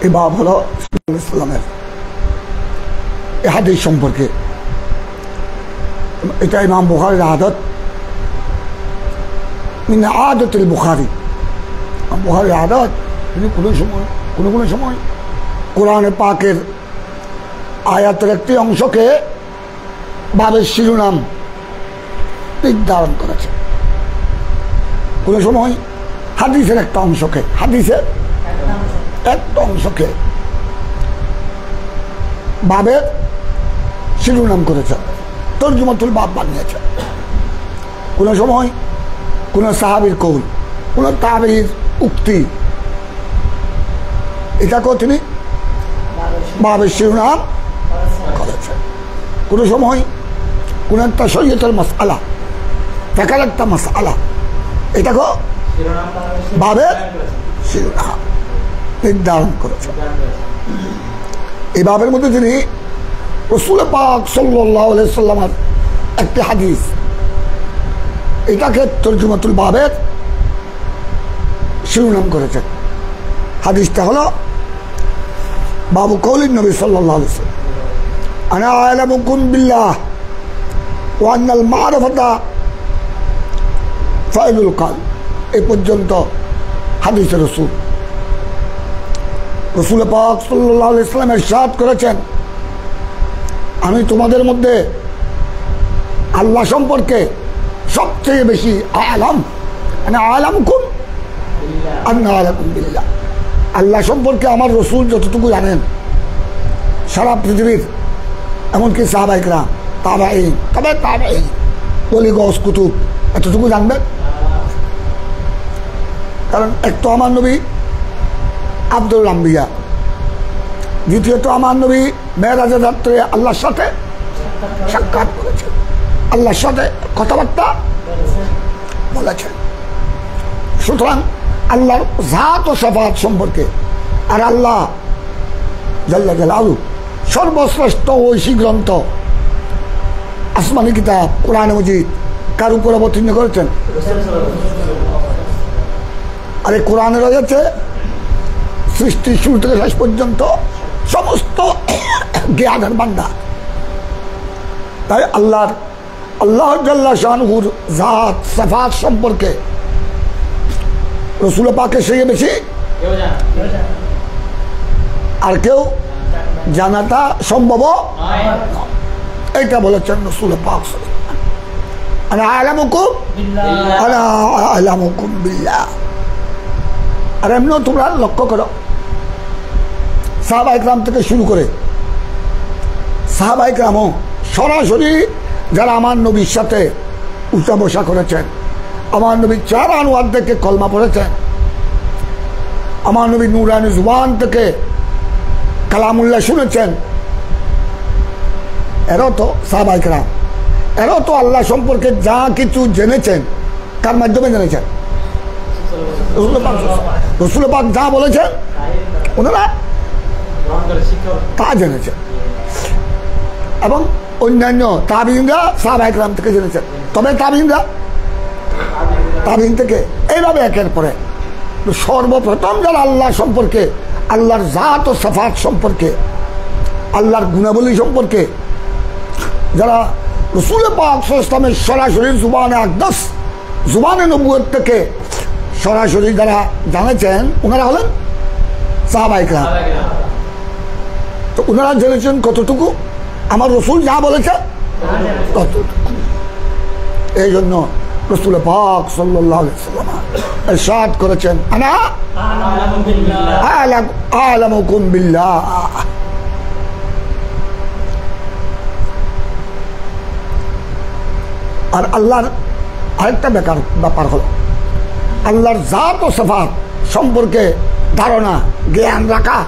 এই বাব হলো ইসলামের এই হাদিস সম্পর্কে। এটা ইমাম বুখারীর আদত, মিন আদতিল বুখারী। বুখারীর আদত, তিনি কোনো সময় কোরআনে পাকের আয়াতের একটি অংশকে বাবের শিরোনাম নির্ধারণ করেছে, কোনো সময় হাদিসের একটা অংশকে, হাদিসের একটা অংশকে বাবের শিরোনাম করেছে, তরজুমাতুল বাব বানিয়েছে। কোনো সময় কোনো সাহাবীর কৌল, কোনো তাবেঈর উক্তি, এটাকেও তিনি বাবের শিরোনাম করেছে। কোনো সময় কোন একটা শরীয়তের মাসআলা, ফিকহের একটা মাসআলা, এটাকেও বাবের শিরোনাম নির্ধারণ করেছে। এই বাবের মধ্যে তিনি রাসূল পাক সাল্লাল্লাহু আলাইহি ওয়াসাল্লামের একটি হাদিস, এটাকে তরজুমাতুল বাবের শিরোনাম করেছেন। হাদিসটা হলো বাবু কওলিন নবী সাল্লাল্লাহু আলাইহি ওয়াসাল্লাম, আনা আ'লামুকুম বিল্লাহ ওয়া আন্নাল মা'রিফাতা ফাইলুল কাল। এই পর্যন্ত হাদিসে রাসূল পাক সাল্লাল্লাহু আলাইহি ওয়াসাল্লাম ইরশাদ করেছেন, আমি তোমাদের মধ্যে আল্লাহ সম্পর্কে সবচেয়ে বেশি আ'লাম, মানে আ'লামুকুম আন্না আ'লামুকুম বিল্লাহ, আল্লাহ সম্পর্কে আমার রাসূল যতটুকু জানেন সারা পৃথিবীর এমনকি সাহাবায়ে কেরাম, তাবেঈন, তবে তাবেঈন, ওলি গওস কুতুব এতটুকু জানবেন। কারণ এক তো আমার নবী আব্দুল আম্বিয়া, দ্বিতীয়ত আমার নবী মেরাজের রাত্রে আল্লাহর সাথে সাক্ষাৎ করেছেন, আল্লাহর সাথে কথাবার্তা বলেছেন। সুতরাং আল্লাহর জাত ও সিফাত সম্পর্কে আর আল্লাহ জাল্লা জালালু সর্বশ্রেষ্ঠ ঐশী গ্রন্থ আসমানি কিতাব কোরআন মজিদ কার উপর অবতীর্ণ করেছেন? আর এই কোরআনে রয়েছে সৃষ্টির শুরু থেকে শেষ পর্যন্ত সমস্ত জ্ঞানের ভান্ডার। তাই আল্লাহ জাল্লা শানুহুর জাত সিফাত সম্পর্কে রাসূল পাকের চেয়ে বেশি আর কেউ জানাটা সম্ভব নয়। এটা বলেছেন রাসূল পাক আনা আ'লামুকুম বিল্লাহ। আর এমনিও তোমরা লক্ষ্য করো, সাহাবায়ে কেরাম থেকে শুরু করে সাহাবায়ে কেরামও সরাসরি যারা আমার নবীর সাথে উঠা বসা করেছেন, আমার নবী 4 আনোয়ার থেকে কলমা পড়েছেন, আমার নবী নূরানি জুবান থেকে কালামুল্লাহ শুনেছেন, এরাও তো সাহাবায়ে কেরাম, এরাও তো আল্লাহ সম্পর্কে যা কিছু জেনেছেন কার মাধ্যমে জেনেছেন? রাসূল পাক যা বলেছেন ওনারা তা জেনেছেন, এবং অন্যান্য তাবিঈনরা সাহাবায়ে কেরাম থেকে জেনেছেন। তবে তাবিঈন থেকে এইভাবে একের পরে সর্বপ্রথম যারা আল্লাহ সম্পর্কে, আল্লাহর জাত ও সিফাত সম্পর্কে, আল্লাহর গুণাবলী সম্পর্কে যারা রাসূল পাক সাল্লাল্লাহু আলাইহি ওয়াসাল্লামের সরাসরি জুবানে আকদাস, জুবানে নবুয়ত থেকে সরাসরি যারা জানেছেন ওনারা হলেন সাহাবায়ে কেরাম। তো ওনারা জেনেছেন কতটুকু? আমার রাসূল যা বলেছে ততটুকু। এই জন্য রাসূল পাক সাল্লাল্লাহু আলাইহি ওয়াসাল্লাম ইরশাদ করেছেন, আনা আ'লামুকুম বিল্লাহ। আর আল্লাহর আরেকটা ব্যাপার হলো আল্লাহর জাত ও সিফাত সম্পর্কে ধারণা, জ্ঞান রাখা।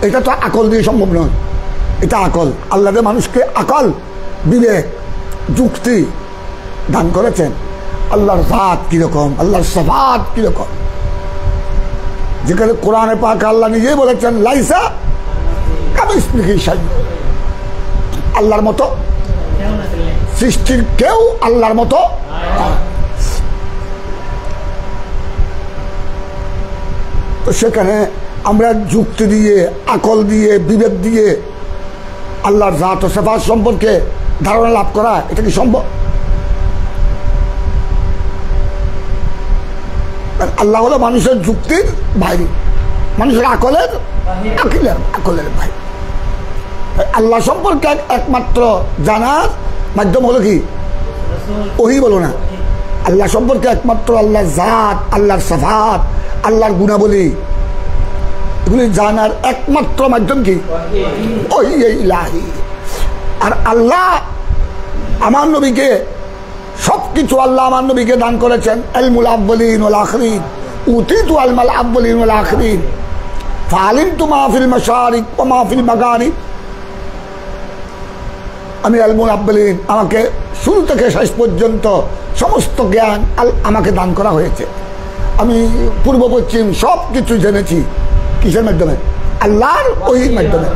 এটা তো আকল দিয়ে সম্ভব নয়, এটা আকল, আল্লাহ মানুষকে আকল, বিবেক, যুক্তি দান করেছেন। আল্লাহর জাত কিরকম, আল্লাহর সিফাত কিরকম, যেখানে কোরআনে পাক আল্লাহ নিজেই বলেছেন লাইসা কামিসলিহি শাইউন, আল্লাহর মতো সৃষ্টির কেউ আল্লাহর মতো। তো সেখানে আমরা যুক্তি দিয়ে, আকল দিয়ে, বিবেক দিয়ে আল্লাহর জাত ও সিফাত সম্পর্কে ধারণা লাভ করা, এটা কি সম্ভব? আল্লাহ হলো মানুষের যুক্তির বাইরে, মানুষের আকলের বাইরে। আল্লাহ সম্পর্কে একমাত্র জানার মাধ্যম হলো কি? ওহী বলো না। আল্লাহ সম্পর্কে একমাত্র আল্লাহর জাত, আল্লাহর সিফাত, আল্লাহর গুণাবলী, এগুলি জানার একমাত্র মাধ্যম কি? ওহী ইলাহি। আর আল্লাহ আমার নবীকে সবকিছু, আল্লাহ আমার নবীকে দান করেছেন ইলমুল আউয়ালিন ওয়াল আখিরিন, উতিতু ইলমাল আউয়ালিন ওয়াল আখিরিন, ফাআলিমতু মা ফিল মাশারিক ওয়া মা ফিল মাগারিব। আমি ইলমুল আউয়ালিন, আমাকে শুরু থেকে শেষ পর্যন্ত সমস্ত জ্ঞান আমাকে দান করা হয়েছে। আমি পূর্ব পশ্চিম সব কিছু জেনেছি। কিসের মাধ্যমে? আল্লাহর ওহীর মাধ্যমে।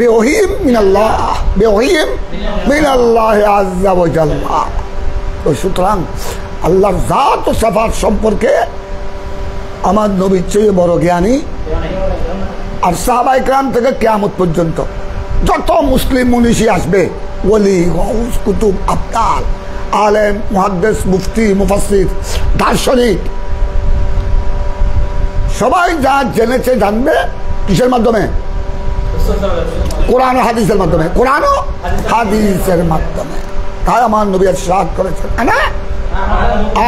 বেওহীম মিনাল্লাহ আযজা ওয়া জাল্লা। তো সুতরাং আল্লাহর জাত ও সিফাত সম্পর্কে আমার নবীর চেয়ে বড় জ্ঞানী আর সাহাবায়ে কেরাম থেকে কিয়ামত পর্যন্ত যত মুসলিম মনীষী আসবে, ওলি, গাউস, কুতুব, আবদাল, আলেম, মুহাদ্দিস, মুফতি, মুফাসসির, দার্শনিক, সবাই যা জেনেছে জানবে কিসের মাধ্যমে? কোরআন ও হাদিসের মাধ্যমে। কোরআন ও হাদিসের মাধ্যমে। তাই আমার নবী ইরশাদ করেছেন, আনা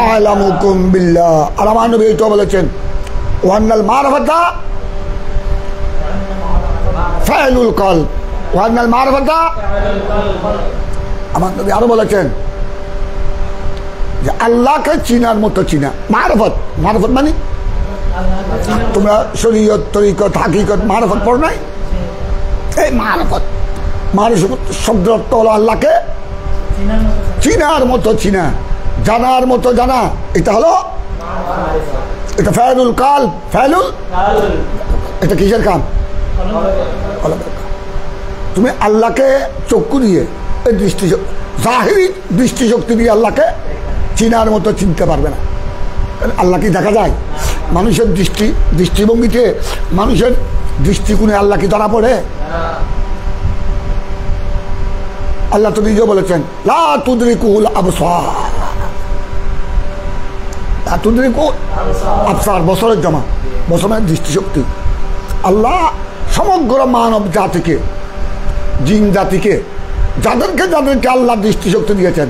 আ'লামুকুম বিল্লাহ। আর আমার নবী এটা বলেছেন, ওয়ান্নাল মারফাতা ফাইলুল কলব, ওয়ান্নাল মারফাতা। আমার নবী আরো বলেছেন যে আল্লাহকে চিনার মতো চিনা। মারফত মানে তোমরা শরীয়ত, তরিকত, হাকিকত, মারফত পড়ো নাই? এই মারফত শব্দ অর্থ হলো আল্লাহকে চিনার মতো চিনা, জানার মতো জানা। এটা হলো, এটা ফাইলুল কাল, ফাইলুল, এটা কিসের কাম? তুমি আল্লাহকে চক্ষু দিয়ে, জাহিরি দৃষ্টিশক্তি দিয়ে আল্লাহকে চিনার মতো চিনতে পারবে না। আল্লাহ কি দেখা যায়? মানুষের দৃষ্টিভঙ্গিতে, মানুষের দৃষ্টিকোণে আল্লাহ কি ধরা পড়ে? আল্লাহ তো নিজেও বলেছেন, লা তুদরিকুল আবসার, লা তুদরিকুল আবসার, বছরের জমা, বছরের দৃষ্টিশক্তি। আল্লাহ সমগ্র মানব জাতিকে, জিন জাতিকে, যাদেরকে আল্লাহ দৃষ্টিশক্তি দিয়েছেন,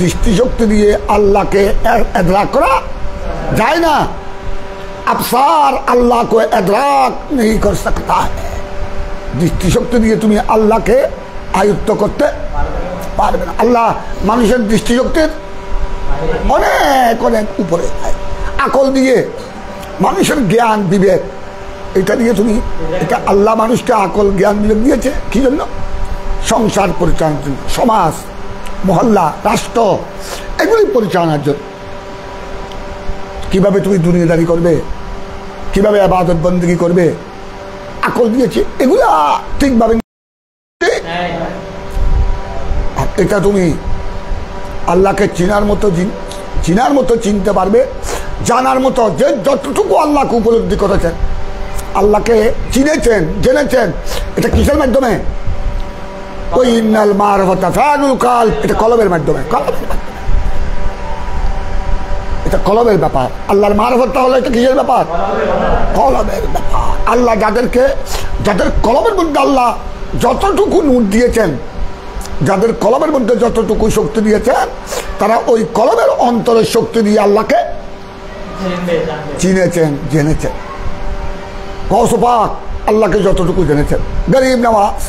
দৃষ্টিশক্তি দিয়ে আল্লাহকে এদরাক করা যায় না। अबसार अल्लाह को इदराक नहीं कर सकता है। दृष्टिशक्ति दिए तुम्हें अल्लाह के आयुक्त करते पारबे ना। अल्लाह मानुषेर दृष्टिशक्तिर अनेक अनेक ऊपरे। আকল দিয়ে মানুষের জ্ঞান বিবেক এটা দিয়ে তুমি, এটা আল্লাহ মানুষকে আকল জ্ঞান বিবেক দিয়েছে কি জন্য? সংসার পরিচালনার জন্য, সমাজ, মহল্লা, রাষ্ট্র এগুলি পরিচালনার জন্য। কিভাবে তুমি দুনিয়াদারি করবে, কিভাবে ইবাদত বندگی করবে, আকল দিয়েছে এগুলা ঠিকভাবে। আর এটা তুমি আল্লাহকে চিনার মতো চিনতে পারবে, জানার মতো, যে যতটুকু আল্লাহকে উপলব্ধি করেছেন, আল্লাহকে চিনেছেন, জেনেছেন, এটা কিসের মাধ্যমে? ওই ইন্নাল মারফাতা ফাআলুল কাল, এটা কলবের মাধ্যমে। এটা কলবের ব্যাপার। আল্লাহর মারফতটা হলো এটা কিসের ব্যাপার? কলবের ব্যাপার। আল্লাহ যাদের কলবের মধ্যে আল্লাহ যতটুকু নূর দিয়েছেন, যাদের কলবের মধ্যে যতটুকু শক্তি দিয়েছেন, তারা ওই কলবের অন্তরের শক্তি দিয়ে আল্লাহকে চিনেছেন, জেনেছেন। গৌস পাক আল্লাহকে যতটুকু জেনেছেন। গরিব নওয়াজ,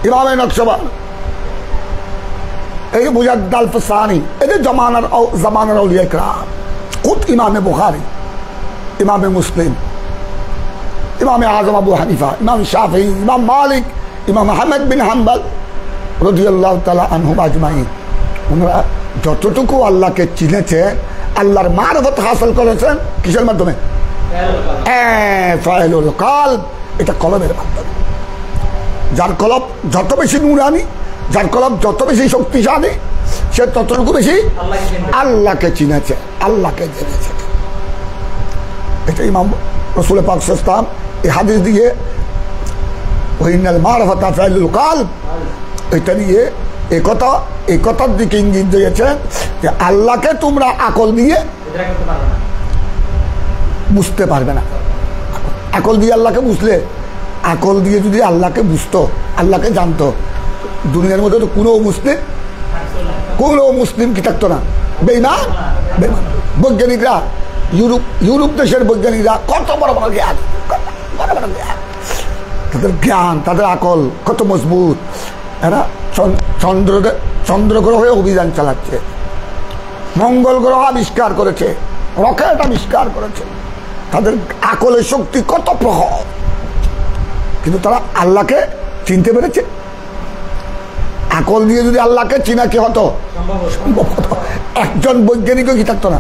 ইমামে নকশবন্দ, এই মুজাদ্দাল ফসানি, এদের জামানার আউলিয়া কিরাম, खुद इमाम बुखारी, इमाम मुस्लिम, इमाम आजम अबू हनीफा, इमाम शाफी, इमाम मालिक, इमाम अहमद बिन हम्बल রাদিয়াল্লাহু তাআলা আনহুম আজমাইন, ওনারা যতটুকু আল্লাহকে চিনেছেন, আল্লাহর মারফত হাসিল করেছেন কিসের মাধ্যমে? ফাইলুল কলব, এটা কলবের মাধ্যমে। যার কলব যত বেশি নূরানি, যার কলব যত বেশি শক্তিশালী, সে ততটুকু বেশি আল্লাহকে চিনেছে, আল্লাহকে জেনেছে। এটা ইমাম রাসূল পাক সাল্লাল্লাহু আলাইহি ওয়াসাল্লাম এই হাদিস দিয়ে ওয়াইনাল মারফাতা ফাইলুল কালব এটা দিয়ে এই কথার দিকে ইঙ্গিত দিয়েছেন যে আল্লাহকে তোমরা আকল দিয়ে বুঝতে পারবে না। আকল দিয়ে আল্লাহকে বুঝলে, আকল দিয়ে যদি আল্লাহকে বুঝতো, আল্লাহকে জানতো, দুনিয়ার মধ্যে তো কোনো মুসলিম কি থাকতো না। বেঈমান বৈজ্ঞানিকরা, ইউরোপ দেশের বৈজ্ঞানিকরা কত বড় বড় জ্ঞান, তাদের জ্ঞান, তাদের আকল কত মজবুত। এরা চন্দ্র গ্রহে অভিযান চালাচ্ছে, মঙ্গল গ্রহ আবিষ্কার করেছে, রকেট আবিষ্কার করেছে, তাদের আকলের শক্তি কত প্রখর, কিন্তু তারা আল্লাহকে চিনতে পেরেছে। আকল দিয়ে যদি আল্লাহকে চিনা কি হতো? সম্ভব হতো। একজন বৈজ্ঞানিকও কি থাকতো না।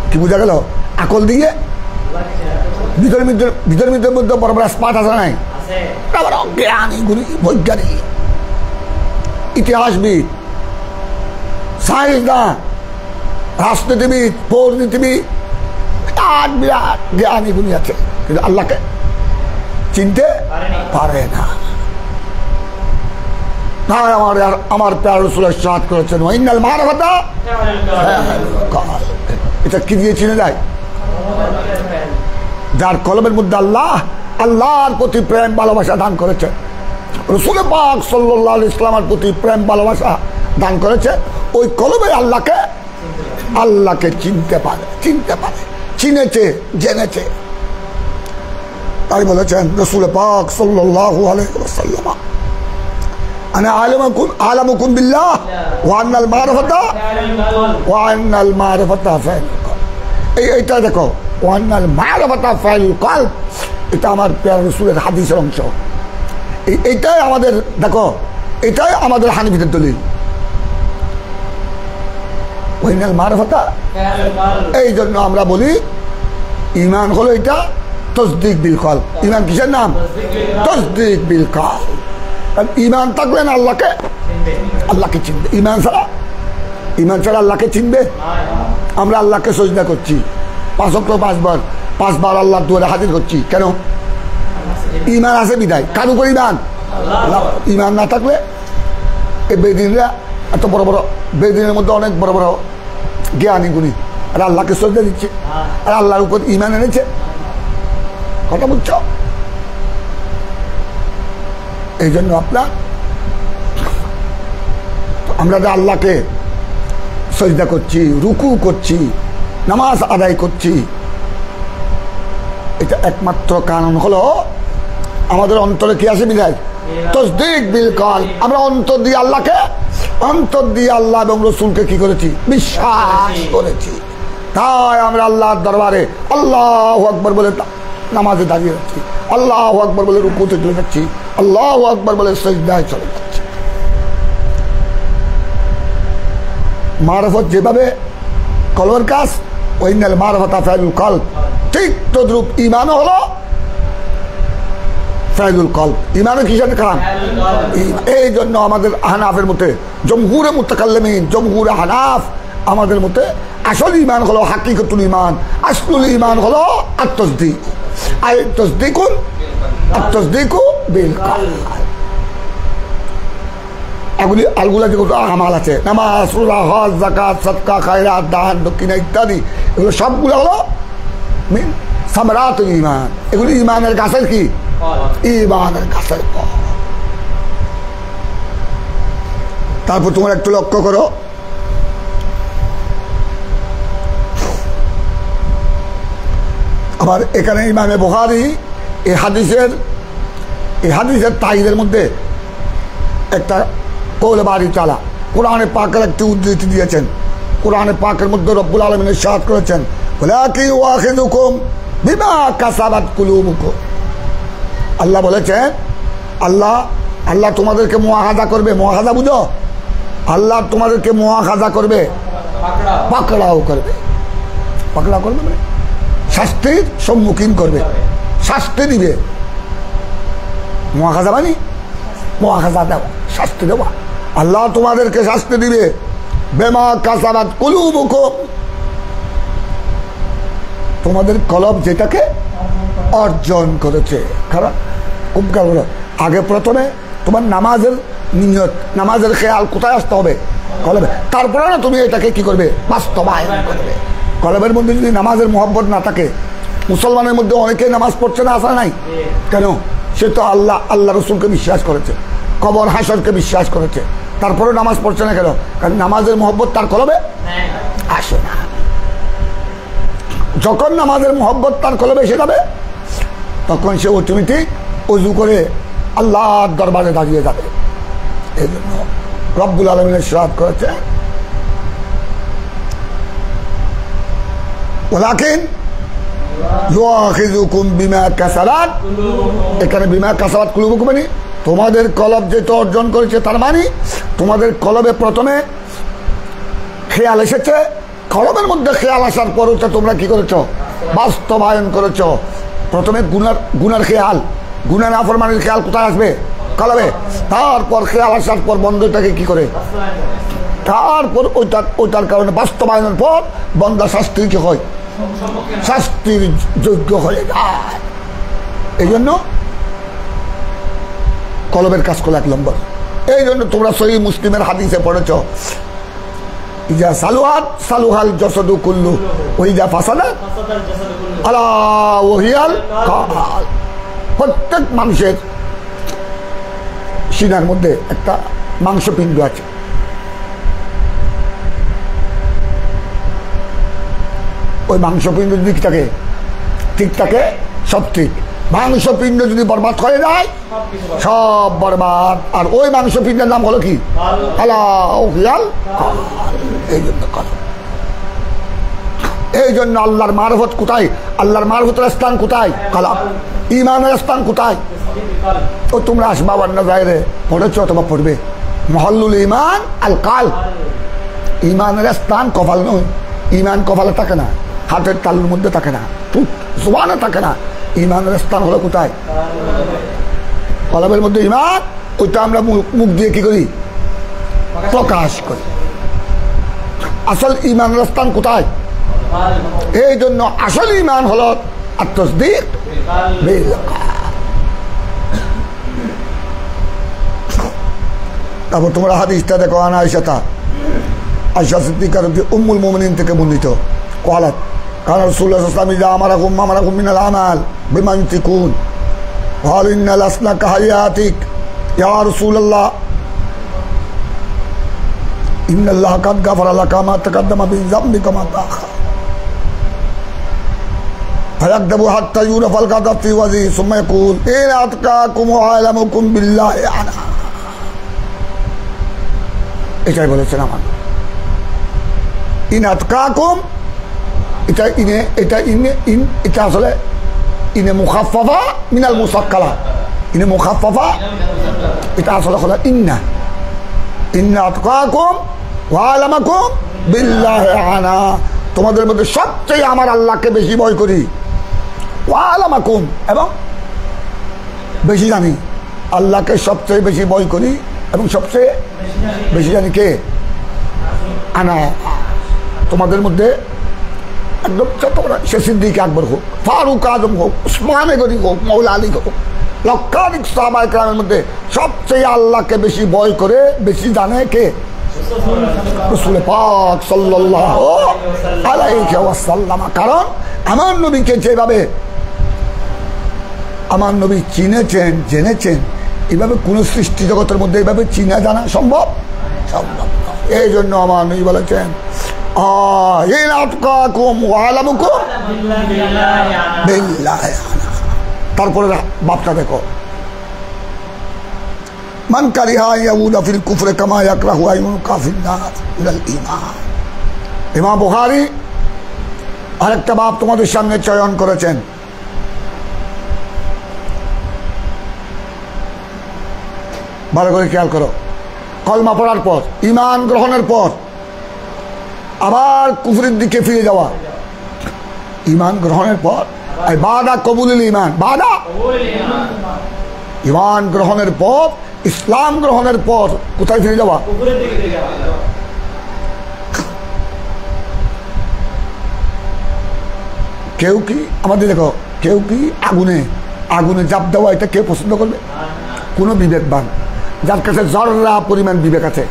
কি বোঝা গেল? আকল দিয়ে ভিতরের মধ্যে বড় বড় স্মার্ট আছে নাই, জ্ঞানী বৈজ্ঞানিক, ইতিহাসবিদ, সায়েন্সদান, রাজনীতিবিদ, পরিনীতিবিদ, বিরাট বিরাট জ্ঞানী গুণী আছে, কিন্তু আল্লাহকে চিনতে পারে না। আমার প্যার রাসূল ইরশাদ করেছেন ওয়াইনাল মারফাতা, এটা কি দিয়ে চিনে যায়? যার কলমের মধ্যে আল্লাহর প্রতি প্রেম ভালোবাসা দান করেছে, রাসূল পাক সাল্লাল্লাহু আলাইহি ওয়াসাল্লামের প্রতি প্রেম ভালোবাসা দান করেছে, ওই কলমে আল্লাহকে চিনতে পারে, চিনেছে, জেনেছে। তাই বলেছেন রাসূল পাক সাল্লাল্লাহু আলাইহি ওয়াসাল্লাম, আনা আলামুকুম বিল্লাহ ওয়া আন্নাল মারফাতা এইটা দেখো, ওয়া আন্নাল মারফাতা ফাইলুল কলব, এটা আমার প্রিয় রাসূলের হাদিসের অংশ। এইটাই আমাদের, দেখো, এটাই আমাদের হানাফিদের দলিল। ওয়াইনাল মারফাতা, এই জন্য আমরা বলি ঈমান হলো এটা তাসদীক বিল কলব। ঈমান কিসের নাম? তাসদীক বিল কলব। কারণ ঈমান থাকলে না আল্লাহকে চিনবে। ঈমান ছাড়া আল্লাহকে চিনবে? আমরা আল্লাহকে সিজদা করছি 5 ওয়াক্ত 5 বার আল্লাহর দুয়ারে হাজির করছি, কেন? ঈমান আছে বিদায়। কার উপর ঈমান? ঈমান না থাকলে এই বেদিনরা এত বড় বড়, বেদিনের মধ্যে অনেক বড় বড় জ্ঞানী গুণী, আর আল্লাহকে সিজদা দিচ্ছে, আর আল্লাহর উপর ঈমান এনেছে। কথা বুঝছো? এই জন্য আমরা যে আল্লাহকে সিজদা করছি, রুকু করছি, নামাজ আদায় করছি, এটা একমাত্র কারণ হলো আমাদের অন্তরে কি আছে বিদায়? তাসদীক বিল কলব। আমরা অন্তর দিয়ে আল্লাহ এবং রাসূলকে কি করেছি? বিশ্বাস করেছি। তাই আমরা আল্লাহর দরবারে আল্লাহু আকবার বলে নামাজে দাঁড়িয়ে যাচ্ছি, আল্লাহু আকবার বলে রুকুতে চলে যাচ্ছি, আল্লাহু আকবার বলে সিজদায় চলে যাচ্ছি। মারফত যেভাবে কলবের কাজ, ওয়াইনাল মারফাতা ফাইলুল কলব, ঠিক তদ্রূপ ঈমানও হলো ফাইলুল কলব। ঈমানও কিসের কারণ? এই জন্য আমাদের হানাফের মতে, জমহুরে মুতাকাল্লিমিন, জমহুরে হানাফ, আমাদের মতে আসল ঈমান হলো হাকিকতুল ঈমান, আসলুল ঈমান হলো আত-তাসদীক। আত-তাসদীকু বিল কলব। আলগুলা যেগুলো আমাল আছে, নামাজ, রোজা, হজ, যাকাত, সাদকা, খায়রাত, দান, দক্ষিণা ইত্যাদি, এগুলো সবগুলো হলো সামারাতুল ঈমান। এগুলো ঈমানের গাছের কি? ঈমানের গাছের ফল। তারপর তোমরা একটু লক্ষ্য করো, আবার এখানে ইমামে বুখারী এই হাদিসের তাইদের মধ্যে একটা কৌলে বাড়ি চালা, কোরআনে পাকের একটি উদ্ধৃতি দিয়েছেন। কোরআনে পাকের মধ্যে রব্বুল আলামিন ইরশাদ করেছেন, ওয়ালাকিন ইউআখিযুকুম বিমা কাসাবাত কুলুবুকুম। আল্লাহ বলেছেন, আল্লাহ তোমাদেরকে মুআখাযা করবে। মুআখাযা বুঝো? আল্লাহ তোমাদেরকে মুআখাযা করবে, পাকড়াও করবে মানে শাস্তির সম্মুখীন করবে, শাস্তি দিবে। মুআখাযা মানে মুআখাযা দেওয়া, শাস্তি দেওয়া। আল্লাহ তোমাদেরকে শাস্তি দিবে বিমা কাসাবাত কুলুবুকুম, তোমাদের কলব যেটাকে অর্জন করেছে। কারণ খুব কারণ আগে প্রথমে তোমার নামাজের নিয়ত, নামাজের খেয়াল কোথায় আসতে হবে? কলবে। তারপরে না তুমি এটাকে কি করবে? বাস্তবায়ন করবে। কলবের মধ্যে যদি নামাজের মহব্বত না থাকে, মুসলমানের মধ্যে অনেকেই নামাজ পড়ছে না, আসা নাই কেন? সে তো আল্লাহ রসুলকে বিশ্বাস করেছে, কবর হাসরকে বিশ্বাস করেছে, তারপরে নামাজ পড়ছে না কেন? কারণ নামাজের মহব্বত তার কলবে আসে না। যখন নামাজের মহব্বত তার কলবে এসে যাবে, তখন সে অটোমেটিক ওযু করে আল্লাহর দরবারে দাঁড়িয়ে যাবে। এই জন্য রব্বুল আলামিন ইরশাদ করেছে, ওয়ালাকিন ইউআখিযুকুম বিমা কাসাবাত, এখানে বিমা কাসাবাত কুলুবুকুম মানে তোমাদের কলব যেটা অর্জন করেছে, তার মানে তোমাদের কলবে প্রথমে খেয়াল এসেছে, কলবের মধ্যে খেয়াল আসার পর তোমরা কি করেছো? বাস্তবায়ন করেছো। প্রথমে গুনার খেয়াল, গুনার নাফরমানির খেয়াল কোথায় আসবে? কলবে। তারপর খেয়াল আসার পর বন্ধটাকে কি করে? তারপর ওইটার কারণে বাস্তবায়নের পর বন্ধা শাস্তির কি হয়? শাস্তির যোগ্য হয়ে যায়। এই জন্য কলবের কাজ করলো 1 নম্বর। এই জন্য তোমরা সহিহ মুসলিমের হাদিসে পড়েছ, ইজা সালুহাত সালুহাল জাসাদু কুল্লু ওয়া ইজা ফাসাদাত আলা ওয়াহিয়াল কাল। প্রত্যেক মানুষের সিনার মধ্যে একটা মাংসপিণ্ড আছে। ওই মাংসপিণ্ড যদি ঠিক থাকে সব ঠিক। মাংসপিণ্ড যদি বরবাদ হয়ে যায় সব বরবাদ। আর ওই মাংসপিণ্ডের নাম হলো কি? এই জন্য আল্লাহর মারফত কোথায়? আল্লাহর মারফতের স্থান কোথায়? কালাম। ইমানের স্থান কোথায়? ও তোমরা আসবাব নাজাইরে পড়েছ অথবা পড়বে, মহল্লুল ইমান আল কাল। ইমানের স্থান কপাল নয়। ইমান কপালে থাকে না, হাতের তালুর মধ্যে থাকে না, জবানে থাকে না। ইমানের স্থান হলো কোথায়? কলবের মধ্যে ইমান। ওইটা আমরা মুখ দিয়ে কি করি? প্রকাশ করি। আসল ইমানের স্থান কোথায়? এই জন্য আসল ইমান হলো আত্মসদিক বিল কাল। তারপর তোমরা হাদিসটা দেখো, আনা আয়েশা সিদ্দিকা উম্মুল মুমিনিন থেকে বর্ণিত, ক্বালাত কানা রাসূলুল্লাহ সাল্লাল্লাহু আলাইহি ওয়াসাল্লাম ইযা আমারাকুম মিনাল আমাল বিমা ইউতিকুন ক্বালা ইন্না লাসনা কাহায়াতিক ইয়া রাসূলুল্লাহ ইন্নাল্লাহা কাদ গাফারা লাকা মা তাকাদ্দামা মিন যামবিকা মা তাআখার ফায়াকদাবু হাত্তা ইউরাফাল গাদাব ফি ওয়াজহি সুম্মা ইয়াকুল ইন আতকাকুম ওয়া আলামুকুম বিল্লাহি আনা। এটাই বলেছেন আমার ইন আতকাকুম। এটা আসলে ইনে মুখাফফা মিনাল মুসাক্কালা। ইনে মুখাফফা, এটা আসলে হলো ইন্না আতকাকুম ওয়া আলামাকুম বিল্লাহি আনা। তোমাদের মধ্যে সবচেয়ে আমার আল্লাহকে বেশি ভয় করি, ওয়া আলামাকুম, এবং বেশি জানি। আল্লাহকে সবচেয়ে বেশি ভয় করি এবং সবচেয়ে বেশি জানি কে? আনা। তোমাদের মধ্যে একদম সে সিদ্দিক আকবর হোক, ফারুক আজম হোক, উসমানে গনি হোক, মৌলা আলী হোক, লক্ষাধিক সাহাবায়ে কেরামের মধ্যে সবচেয়ে আল্লাহকে বেশি ভয় করে, বেশি জানে কে? রাসূল পাক সাল্লাল্লাহু আলাইহি ওয়াসাল্লাম। কারণ আমার নবীকে যেভাবে আমার নবী চিনেছেন, জেনেছেন, এইভাবে কোন সৃষ্টি জগতের মধ্যে এইভাবে চিনা জানা সম্ভব? এই জন্য আমার নবী বলেছেন তারপরে বাপটা দেখো, মান কারিহা ইয়াউদা ফিল কুফরি কামা ইয়াকরাহু আইয়ুকা ফিন নার ইলাল ঈমান। ইমাম বুখারী আরেকটা বাপ তোমাদের সামনে চয়ন করেছেন। ভালো করে খেয়াল করো, কলমা পড়ার পর, ঈমান গ্রহণের পর আবার কুফরির দিকে ফিরে যাওয়া। ঈমান গ্রহণের পর বাদা কবুলুল ঈমান, বাদা ঈমান গ্রহণের পর, ইসলাম গ্রহণের পর কোথায় ফিরে যাওয়া? কেউ কি আমাদের দেখো, কেউ কি আগুনে আগুনে জাপ দেওয়া এটা কেউ পছন্দ করবে? কোনো বিবেকবান যার কাছে জররা পরিমাণ বিবেক আছে,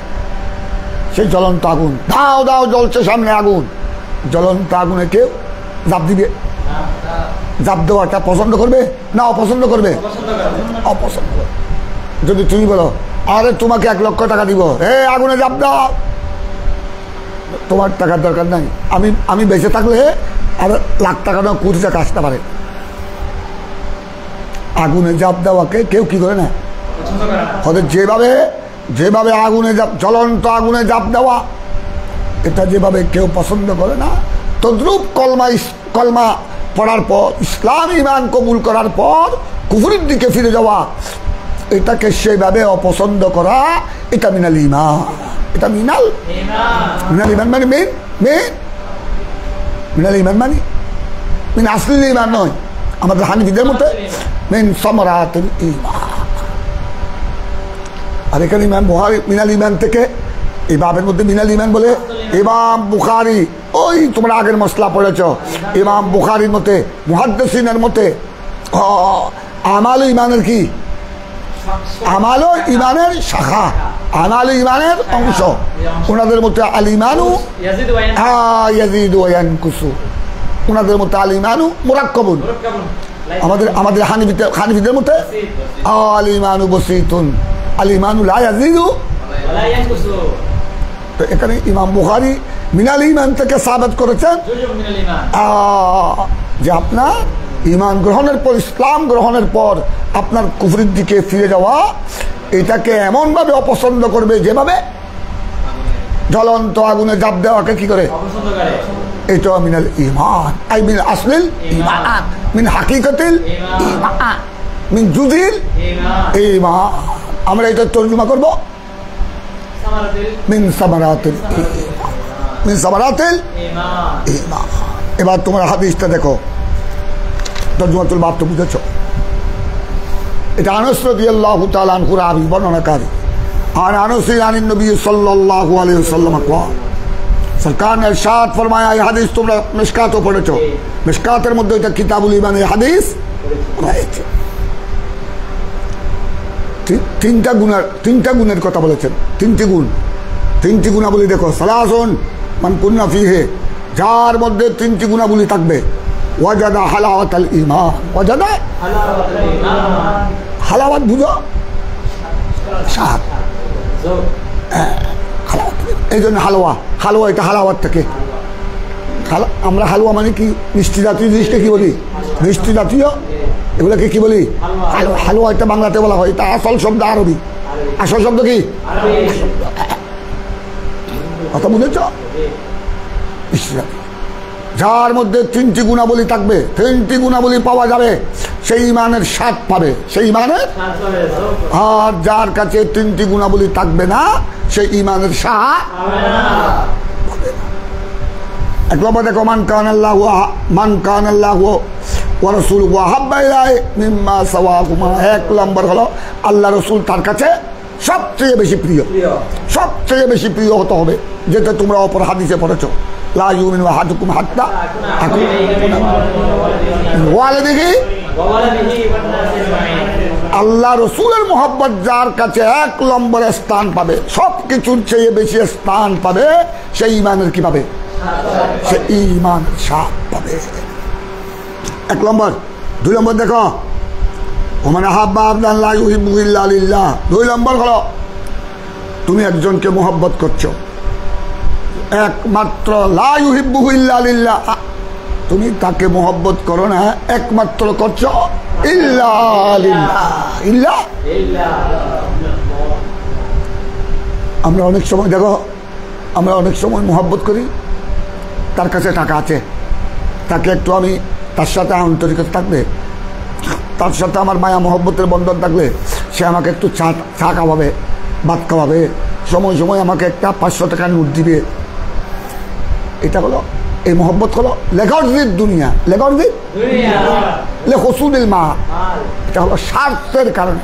সেই জ্বলন্ত আগুন, দাও দাও জ্বলছে সামনে আগুন, জ্বলন্ত আগুনে কেউ জাপ দিবে? জাপ দেওয়াটা পছন্দ করবে না অপছন্দ করবে? অপছন্দ করবে। যদি তুমি বলো আরে তোমাকে 1 লক্ষ টাকা দিব, আগুনে জাপ দাও, তোমার টাকার দরকার নাই, আমি বেঁচে থাকলে আর লাখ টাকা না কোটি টাকা আসতে পারে। আগুনে জাপ দেওয়াকে কেউ কি করে না, হয়তো যেভাবে আগুনে জ্বলন্ত আগুনে জাপ দেওয়া এটা যেভাবে কেউ পছন্দ করে না, তদ্রূপ কলমা পড়ার পর ইসলাম ইমান কবুল করার পর কুফরের দিকে ফিরে যাওয়া, এটাকে সেভাবে অপছন্দ করা, এটা মিনাল ঈমান। এটা মিনাল ঈমান মানে মিনাল ঈমান মানে মিন আসলিল ঈমান নয়, আমাদের হানিফিদের মতে মিন সামারাতুল ঈমান। আর এখানে ইমাম বুখারী মিনাল ঈমান থেকে এই বাবের মধ্যে মিনাল ঈমান বলে ইমাম বুখারী, ওই তোমরা আগের মশলা পড়েছ, ইমাম বুখারীর মতে, মুহাদ্দিসিনের মতে আমাল ঈমানের কি, আমালও ঈমানের শাখা, আমাল ঈমানের অংশ। ওনাদের মতে আল ঈমানু ইয়াজিদু ওয়া ইয়ানকুসু, ওনাদের মতে আল ঈমানু মুরাক্কাবুন। আমাদের হানিফিদের মতে আল ঈমানু বাসীতুন, আল ঈমানু লা ইয়াজিদু ওয়া লা ইয়ানকুসু। তো এখানে ইমাম বুখারী মিনাল ঈমান থেকে সাবিত করেছেন যে আপনার ঈমান গ্রহণের পর, ইসলাম গ্রহণের পর আপনার কুফরির দিকে ফিরে যাওয়া, এটাকে এমনভাবে অপছন্দ করবে যেভাবে জ্বলন্ত আগুনে জাপ দেওয়াকে কি করে, এটা মিনাল ঈমান, আই মিন আসলিল ঈমান, মিন হাকিকাতিল ঈমান, মিন জুজিল ঈমান। আমরা এটা তর্জমা করব মিন সামারাতিল ঈমান, মিন সামারাতিল ঈমান। এবার তোমার হাদিসটা দেখো, তর্জমাতুল বাব তো বুঝেছ। এটা আনাস রাদিয়াল্লাহু তাআলা আনহু রাবি বর্ণনাকারী। আর আনাস আনিন নবী সাল্লাল্লাহু আলাইহি ওয়াসাল্লাম قال, সরকার ने इरशाद फरमाया, এই হাদিস তোমরা মিশকাতও পড়েছো, মিশকাতের মধ্যে এটা কিতাবুল ঈমানের হাদিস রয়েছে। তিনটা গুণের কথা বলেছেন, তিনটি গুণাবলী দেখো। সালাসুন মান কুন্না ফিহি, যার মধ্যে 3টি গুণাবলী থাকবে, ওয়াজাদা হালাওয়াতাল ঈমান, ওয়াজাদা হালাওয়াত বুঝো, স্বাদ, এই জন্য হালুয়া এটা হালাওয়াত থেকে। আমরা হালুয়া মানে কি, মিষ্টি জাতীয় জিনিসটা কি বলি, মিষ্টি জাতীয়, এগুলোকে কি বলি হালুয়া। এটা বাংলাতে বলা হয়, এটা আসল শব্দ আরবি। আসল শব্দ কি, কথা বুঝেছ? মিষ্টি জাতীয়, যার মধ্যে 3টি গুণাবলী থাকবে, 3টি গুণাবলী পাওয়া যাবে, সেই ঈমানের স্বাদ পাবে, সেই ঈমানের। আর যার কাছে 3টি গুণাবলী থাকবে না, সেই ঈমানের স্বাদ পাবে না। এক নম্বর দেখো, মান কানাল্লাহু ওয়া রাসূলুহু আহাব্বা ইলাইহি মিম্মা সাওয়াহুমা। 1 নম্বর হলো আল্লাহ রসুল তার কাছে সবচেয়ে বেশি প্রিয়, সবচেয়ে বেশি প্রিয় হতে হবে, যেটা তোমরা অপর হাদিসে পড়েছো, লা ইউমিনু আহাদুকুম হাত্তা আকুন ওয়ালিদিহি। আল্লাহ রসুলের মোহাব্বত যার কাছে 1 নম্বরে স্থান পাবে, সব কিছুর চেয়ে বেশি স্থান পাবে, সেই ঈমানের কি পাবে, সে ঈমান স্বাদ পাবে। 1 নম্বর। 2 নম্বর দেখো, ওমান আহাব্বা আবদান লা ইউহিব্বু ইল্লা লিল্লাহ। 2 নম্বর হলো তুমি একজনকে মোহাব্বত করছো একমাত্র, লা ইউহিব্বু ইল্লা লিল্লাহ, তুমি তাকে মোহাব্বত করো না, একমাত্র করছো ইল্লা লিল্লাহ, ইল্লা। আমরা অনেক সময় দেখো, আমরা অনেক সময় মোহাব্বত করি, তার কাছে টাকা আছে, তাকে একটু আমি তার সাথে আন্তরিকতা থাকবে, তার সাথে আমার মায়া মোহব্বতের বন্ধন থাকলে সে আমাকে একটু চা খাওয়াবে, ভাত খাওয়াবে, সময় সময় আমাকে একটা 500 টাকা নোট দিবে। এটা হলো, এই মোহব্বত হলো লেগরজির দুনিয়া, লেগরজির লে হসুনিল মা। এটা হলো স্বার্থের কারণে,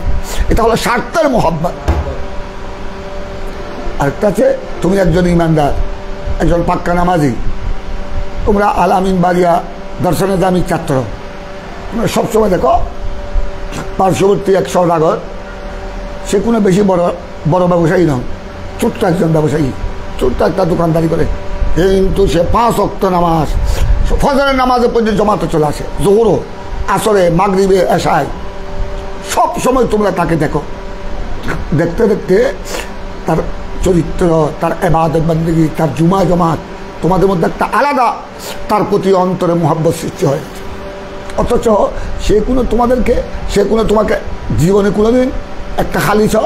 এটা হলো স্বার্থের মোহব্বত। আরেকটা আছে, তুমি একজন ইমানদার, একজন পাক্কা নামাজি, তোমরা আলামিন বাড়িয়া দর্শনে দামি ছাত্র। সবসময় দেখো পার্শ্ববর্তী এক সওদাগর, সে কোনো বেশি বড় বড় ব্যবসায়ী নয়, ছোট্ট একজন ব্যবসায়ী, ছোট্ট একটা দোকানদারি করে, কিন্তু সে 5 ওয়াক্ত নামাজ, ফজরের নামাজে পর্যন্ত জমাতে চলে আসে, জোহরও, আসরে, মাগরিবে, এশায়, সব সময় তোমরা তাকে দেখো। দেখতে দেখতে তার চরিত্র, তার ইবাদত বন্দেগী, তার জুমা জমাত, তোমাদের মধ্যে একটা আলাদা তার প্রতি অন্তরে মোহাব্বত সৃষ্টি হয়। অথচ সে কোনো তোমাকে জীবনে কোনোদিন একটা খালি ছ,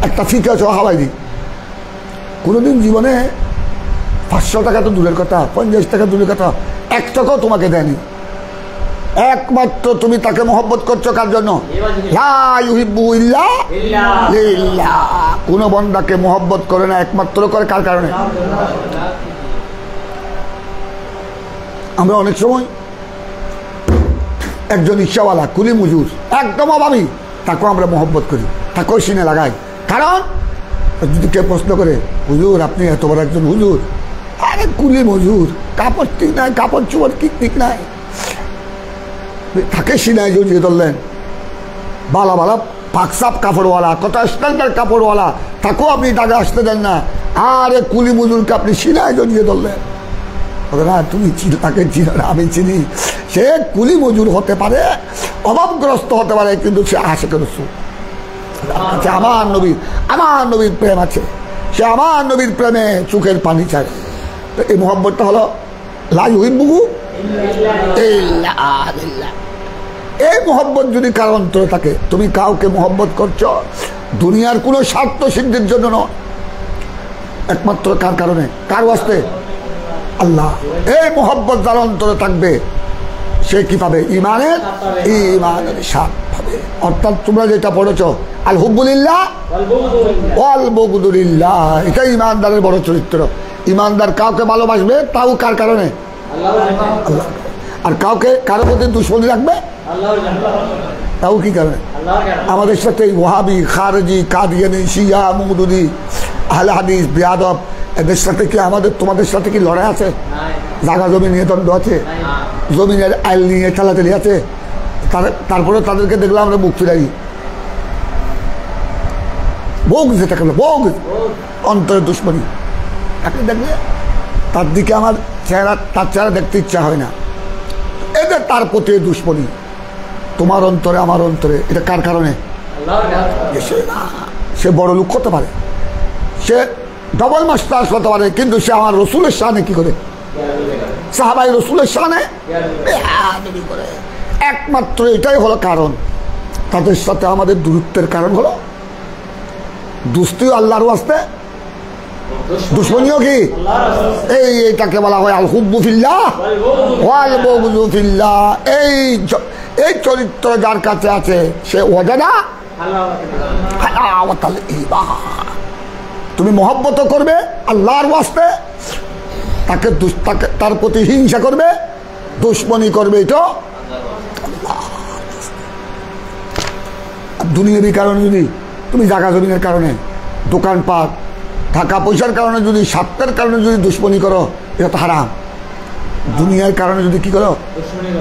একটা ফিকা ছ হাওয়াই দিই, কোনোদিন জীবনে 500 টাকা তো দূরের কথা, 50 টাকা দূরের কথা, 1 টাকাও তোমাকে দেয়নি। একমাত্র তুমি তাকে মহব্বত করছো কার জন্য? লা ইউহিব্বু ইল্লা লিল্লাহ। কোন বান্দাকে মহব্বত করে না, একমাত্র করে কার কারণে? আমরা অনেক সময় একজন রিক্সাওয়ালা, কুলি মজুর, একদম অভাবী, তাকেও আমরা মহব্বত করি, তাকেও সিনে লাগাই। কারণ যদি কেউ প্রশ্ন করে, হুজুর আপনি এত বড় একজন হুজুর, আরে কুলি মজুর, কাপড় ঠিক নাই, কাপড় চোপড় ঠিক নাই, তাকে সিনায় জড়িয়ে ধরলেন। বালা বালা পাকসাপ কাপড়ওয়ালা, কত স্ট্যান্ডার্ড কাপড়ওয়ালা, তাকেও আপনি তাকে আসতে দেন না, আর কুলি মজুরকে আপনি সিনায় জড়িয়ে ধরলেন। না, তুমি তাকে চিনো না, আমি চিনি। সে কুলি মজুর হতে পারে, অভাবগ্রস্ত হতে পারে, কিন্তু সে আশিকের রাসূল। আমার নবীর প্রেম আছে, সে আমার নবীর প্রেমে চোখের পানি চায়। তো এই মোহাব্বতটা হলো লা ইউহিব্বু ইল্লা লিল্লাহ। এই মোহব্বত যদি কারো অন্তরে থাকে, তুমি কাউকে মোহব্বত করছো দুনিয়ার কোনো স্বার্থ সিদ্ধির জন্য নয়, একমাত্র কার কারণে? কার ওয়াস্তে? আল্লাহ। এই মোহব্বত যার অন্তরে থাকবে, সে কি পাবে? ইমানের স্বাদ পাবে। অর্থাৎ তোমরা যেটা পড়েছো, আল হুব্বুলিল্লাহ ওয়াল বুগদুলিল্লাহ, এটা ইমানদারের বড় চরিত্র। ইমানদার কাউকে ভালোবাসবে, তাও কার কারণে? আল্লাহ। আর কাউকে কারো প্রতি দুশ্মনী রাখবে, তাও কি কারণে? আমাদের সাথে ওয়াহাবি, খারেজি, কাদিয়ানি, শিয়া, মওদুদি, আহলে হাদিস, বেয়াদব, এদের সাথে কি তোমাদের সাথে কি লড়াই আছে? জায়গা জমি নিয়ে দ্বন্দ্ব আছে, জমিনের আইল নিয়ে ঠেলাঠেলি আছে। তারপরে তাদেরকে দেখলাম আমরা মুখ ফিরাই, বোগ যেটাকে বলে, বোগ, অন্তরের দুশ্মনী। তাকে দেখলে তার দিকে আমার তার চেহারা দেখতে ইচ্ছা হয় না। এদের তার প্রতি দুশ্মনী তোমার অন্তরে, আমার অন্তরে। এটা কার কারণে? সে বড় লোক হতে পারে, সে ডবল মাস্টার্স হতে পারে, কিন্তু সে আমার রসুলের শানে কি করে? সাহাবাই রসুলের শানে করে। একমাত্র এটাই হলো কারণ। তাদের সাথে আমাদের দূরত্বের কারণ হলো দুস্তিও আল্লাহর ওয়াস্তে, দুশ্মনীও কি? এইটাকে বলা হয় আল হুব্বু ফিল্লাহ ওয়াল বুগদু ফিল্লাহ। এই চরিত্র যার কাছে আছে, সে ওয়াজাদা হালাওয়াতাল ঈমান। তুমি মহব্বত করবে আল্লাহর ওয়াস্তে, তার প্রতি হিংসা করবে, দুশ্মনী করবে, এটা দুনিয়াবি কারণে যদি তুমি জায়গা জমিনের কারণে, দোকানপাট, টাকা পয়সার কারণে, যদি স্বার্থের কারণে যদি দুশ্মনী করো, এটা তো হারাম। দুনিয়ার কারণে যদি কি করো?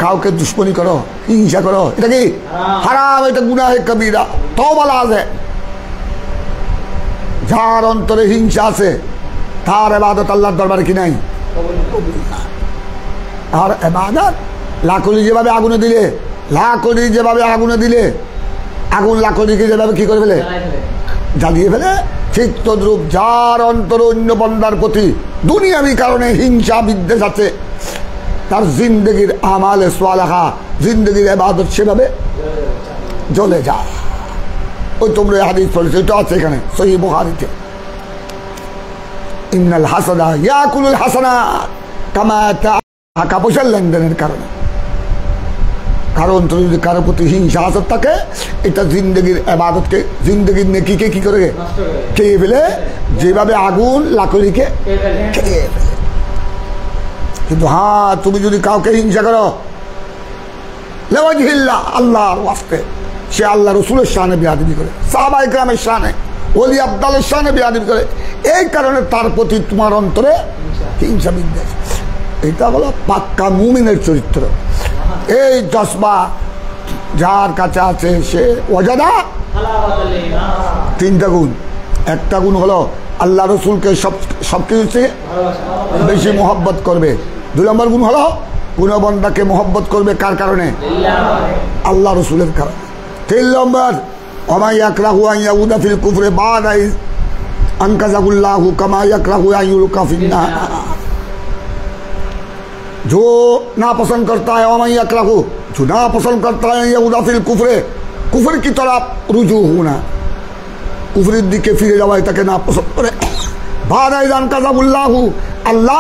কাউকে দুশ্মনী করো, হিংসা করো, এটা কি হারাম? এটা গুনাহে কবিরা, তওবা লাযিম। যার অন্তরে হিংসা আছে, তার ইবাদত আল্লাহর দরবারে কি নাই? আর ইবাদত লাকড়ি যেভাবে আগুনে দিলে, আগুন লাকড়িকে যেভাবে কি করে ফেলে? জ্বালিয়ে ফেলে। ঠিক তদ্রূপ যার অন্তর অন্য বান্দার প্রতি দুনিয়াবি কারণে হিংসা বিদ্বেষ আছে, তার জিন্দগির আমালে সালেহা, জিন্দগির ইবাদত সেভাবে জ্বলে যায়। ওই তোমরা হাদিস পড়েছো, এটা আছে এখানে সহিহ বুখারীতে, ইন্নাল হাসাদা ইয়াকুলুল হাসানাত কামা টাকা পয়সার লেনদেনের কারণে। কারণ যদি কারোর প্রতি হিংসা হাসদ থাকে, এটা জিন্দগির ইবাদতকে, জিন্দগির নেকিকে কি করে? খেয়ে ফেলে, যেভাবে আগুন লাকড়িকে খেয়ে ফেলে। কিন্তু হ্যাঁ, তুমি যদি কাউকে হিংসা করো লিওয়াজহিল্লাহ, আল্লাহর ওয়াস্তে, সে আল্লাহ রসুলের শানে বেয়াদবি করে, সাহাবায়ে কেরামের শানে, ওলি আব্দালের শানে বেয়াদবি করে, এই কারণে তার প্রতি তোমার অন্তরে হিংসা বিদ্বেষ। এটা হলো পাক্কা মুমিনের চরিত্র। এই জজবা যার কাছে আছে সে ওয়াজাদা তিনটা গুণ। একটা গুণ হলো আল্লাহ রসুলকে সব কিছুতে বেশি মোহব্বত করবে। 2 নম্বর গুণ হলো গুণবন্দাকে মোহব্বত করবে কার কারণে? আল্লাহ রসুলের কারণে। 3 নম্বর ওমা ইয়াকরাহু আন ইয়াউদা ফিল কুফরি বা'দা ইয আনকাযাহুল্লাহু কামা ইয়াকরাহু আন ইউলকা ফিন্নার। जो नापसंद करता है वमा यकराहु, जो नापसंद करता है यहुदा फिल कुफरे, कुफर की तरफ रुजू होना, कुफरेर दिके फिरे जावा एटाके नापसंद करे। बादा इज़ अनकाज़ाहुल्लाहु, अल्लाह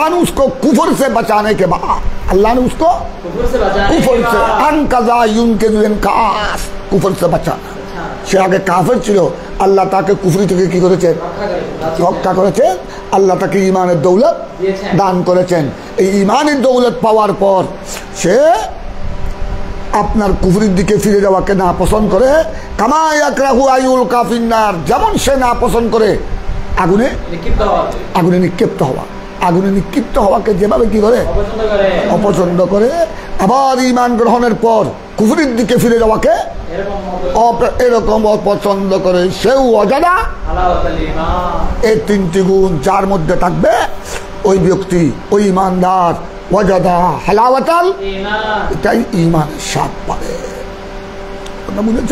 ने उसको कुफर से बचाने के बाद, अल्लाह ने उसको कुफर से अनकाज़ा युनकिज़ु इनकास, कुफर से बचाना। সে আগে কাফের ছিল, আল্লাহ তাকে কুফরি থেকে কি করেছেন? রক্ষা করেছেন। আল্লাহ তাকে ঈমানের দৌলত দান করেছেন। এই ঈমানের দৌলত পাওয়ার পর সে আপনার কুফরির দিকে ফিরে যাওয়াকে না পছন্দ করে। কামা ইয়াকরাহু আইউলকা ফিন্নার, যেমন সে না পছন্দ করে আগুনে নিক্ষিপ্ত হওয়া। আগুনে নিক্ষিপ্ত হওয়াকে যেভাবে কি করে অপছন্দ করে, আবার ঈমান গ্রহণের পর কুফরির দিকে ফিরে যাওয়াকে এরকম অপছন্দ করে, সেও অজানা। এই 3টি গুণ যার মধ্যে থাকবে ওই ব্যক্তি, ওই ঈমানদার ওয়াজাদা হালাওয়াতাল, এটাই ঈমানের স্বাদ পাবে। বুঝেছ?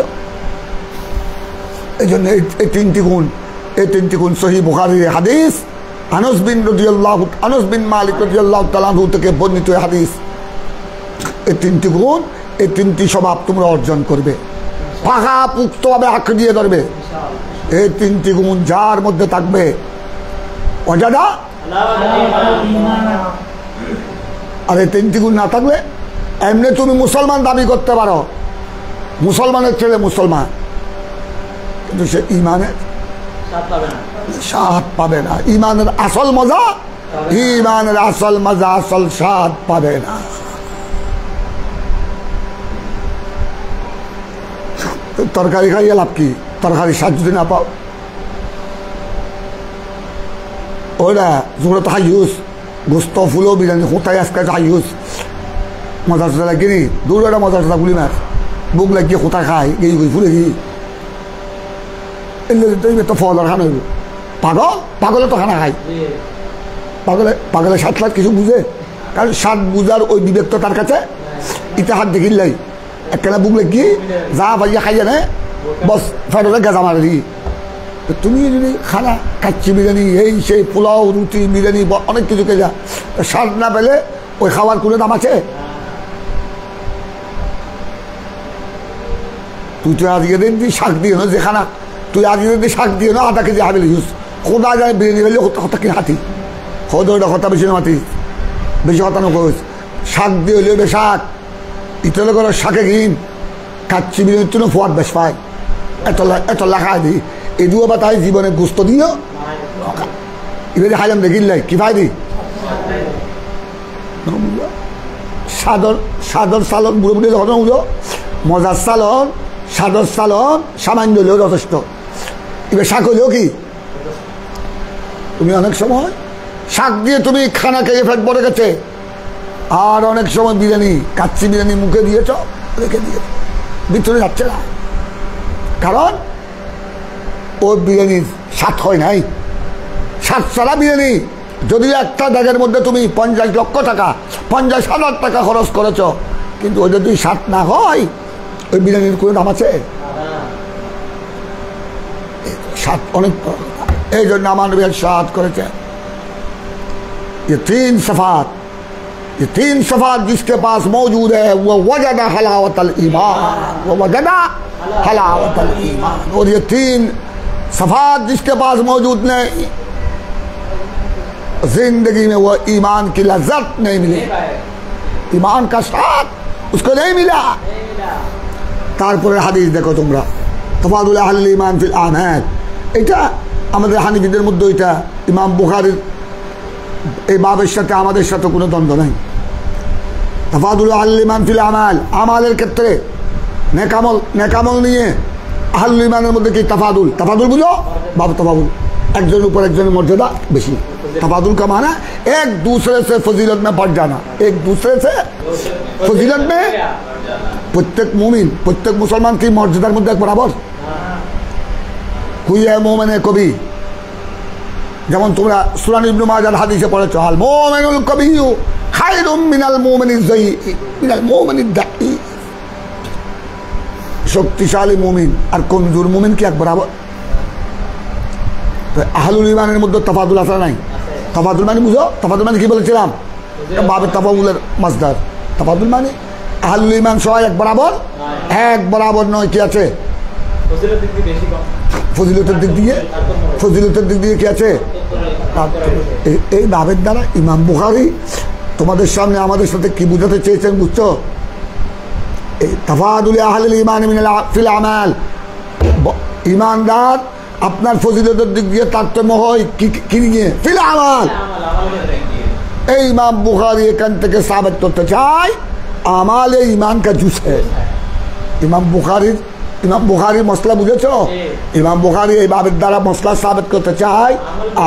এই জন্য এই 3টি গুণ সহিহ বুখারীর হাদিস, আনাস বিন মালিক রাদিয়াল্লাহু তাআলা আনহু থেকে বর্ণিত হাদিস। এই 3টি গুণ, এই 3টি স্বভাব তোমরা অর্জন করবে, পাকা পুক্তভাবে আঁকড়ে দিয়ে ধরবে। এই 3টি গুণ যার মধ্যে থাকবে অজাদা, আর এই 3টি গুণ না থাকলে এমনি তুমি মুসলমান দাবি করতে পারো, মুসলমানের ছেলে মুসলমান, কিন্তু সে ঈমানের স্বাদ পাবে না। ঈমানের আসল মজা, ঈমানের আসল মজা, আসল স্বাদ পাবে না। তরকারি খাইয়ে লাভ কি? তরকারি স্বাদ যদি না পাও, ওরা জোরে তো হাইউস গোস্ত ফুলো বিরিয়ানি কোথায় আজকে হাইউস মজা টজা লাগিনি দূর একটা মজা টজা গুলি মাছ বুক লাগিয়ে কোথায় খাই গেই গই ফুলে গিয়ে এলে তো ফল আর খানা হইব। পাগলে তো খানা খাই, পাগলে স্বাদ লাগ কিছু বুঝে, কারণ স্বাদ বুঝার ওই বিবেক তো তার কাছে ইতিহাস দেখিলাই একখানা বুক লাগিয়ে যা ভাইয়া খাইয়া নে বস ফেরোলে গেজা মারে দিই। তুমি যদি খানা কাচ্চি বিরিয়ানি এই সেই পোলাও রুটি বিরিয়ানি অনেক কিছু খেয়ে যা, স্বাদ না পেলে ওই খাওয়ার কোনো দাম আছে? তুই তো আজকে দিন শাক দিয়ে না যে খানা, তুই আজকে দিন শাক দিয়ে না আধা কেজি হাবিল ইউজ খোদা যায় বিরিয়ানি হলে হতা কিনে হাতি খোদ ওইটা কথা বেশি না মাতি বেশি কথা নকস শাক দিয়ে হলে ওটা শাক ইতলে করে শাকে ঘিন কাচ্চি বিরিয়ানির জন্য ফোয়ার বেশ পায় এত লেখা দিই এই দুও বা তাই জীবনে গুস্ত দিও এবারে খাইলাম দেখিলাই কি ভাই দি সাদর সালন বুড়ো বুড়ি যখন উঠো মজার সালন সাদর সালন সামান্য হলেও যথেষ্ট। এবার শাক হলেও কি তুমি অনেক সময় শাক দিয়ে তুমি খানা খেয়ে ফেট পড়ে গেছে, আর অনেক সময় বিরিয়ানি কাচ্চি বিরিয়ানি মুখে দিয়েছ রেখে দিয়ে ভিতরে যাচ্ছে না, কারণ ওই বিরিয়ানির স্বাদ হয় নাই। স্বাদ ছাড়া বিরিয়ানি যদিও একটা ব্যাগের মধ্যে তুমি 50 লক্ষ টাকা 50,000 টাকা খরচ করেছ, কিন্তু ওই যদি স্বাদ না হয় ওই বিরিয়ানির কোনো দাম আছে? স্বাদ অনেক। এই জন্য আমার নবী স্বাদ করেছে ये 3 सफात, ये 3 सफात जिसके पास मौजूद है वो वजदा हलावतल ईमान, वो वजदा हलावतल ईमान। और ये 3 सफात जिसके पास मौजूद नहीं, जिंदगी में वो ईमान की लज्जत नहीं मिली, ईमान का स्वाद उसको नहीं मिला। তারপরে হাদিস দেখো তোমরা তফাদুল আহলিল ঈমান ফিল আমাল, এটা আমাদের হানিফিদের মধ্যে ওইটা ইমাম বুখারীর এই বাবের সাথে আমাদের সাথে কোনো দ্বন্দ্ব নাই। তফাদুল আহলিল ঈমান ফিল আমাল, আমালের ক্ষেত্রে নেকামল নিয়ে আহলুল ঈমানের মধ্যে কি তাফাদুল বুঝো বাবু তফাদুল, একজনের উপর একজনের মর্যাদা বেশি। तफादुल का माना एक दूसरे से फजीलत में बढ़ जाना, एक दूसरे से फजीलत में। प्रत्येक मुमिन प्रत्येक मुसलमान की मर्यादार मध्य एक बराबर। कोई है मोमिन कवि, যেমন তোমরা সূরা ইবনে মাজাহ হাদিসে পড়েছো, আল মুমিনুল কবিয়্যু খায়রুম মিনাল মুমিনিজ যায়য়ি মিনাল মুমিনিদ দাঈ। শক্তিশালী মুমিন আর কমজোর মুমিন কি এক বরাবর? তো আহলুল ঈমানের মধ্যে তাফাদুল আছে নাই? তাফাদুল মানে বুঝো, তাফাদুল মানে কি বলেছিলাম? বাবে তাফাউলের মাসদার। তাফাদুল মানে আহলুল ঈমান সবাই এক বরাবর, এক বরাবর নয়। কি আছে? ফজিলতের দিক দিয়ে, ফজিলতের দিক দিয়ে কি আছে? এই ভাবের দ্বারা ইমাম বুখারী তোমাদের সামনে আমাদের সাথে কি বুঝাতে চেয়েছেন বুঝছো? এই তাফাদুল আহলুল ঈমান ফিল আমাল, ঈমানদার আপনার ফজিলতের দিক দিয়ে তারতম্য হয় কি নিয়ে? ফিল আমাল। এই ইমাম বুখারী এখান থেকে সাবিত করতে চায় আমাল ঈমান का জুস है। ইমাম বুখারীর মসলা বুঝেছো? ইমাম বুখারী এই বাবের দ্বারা মসলা সাবিত করতে চায়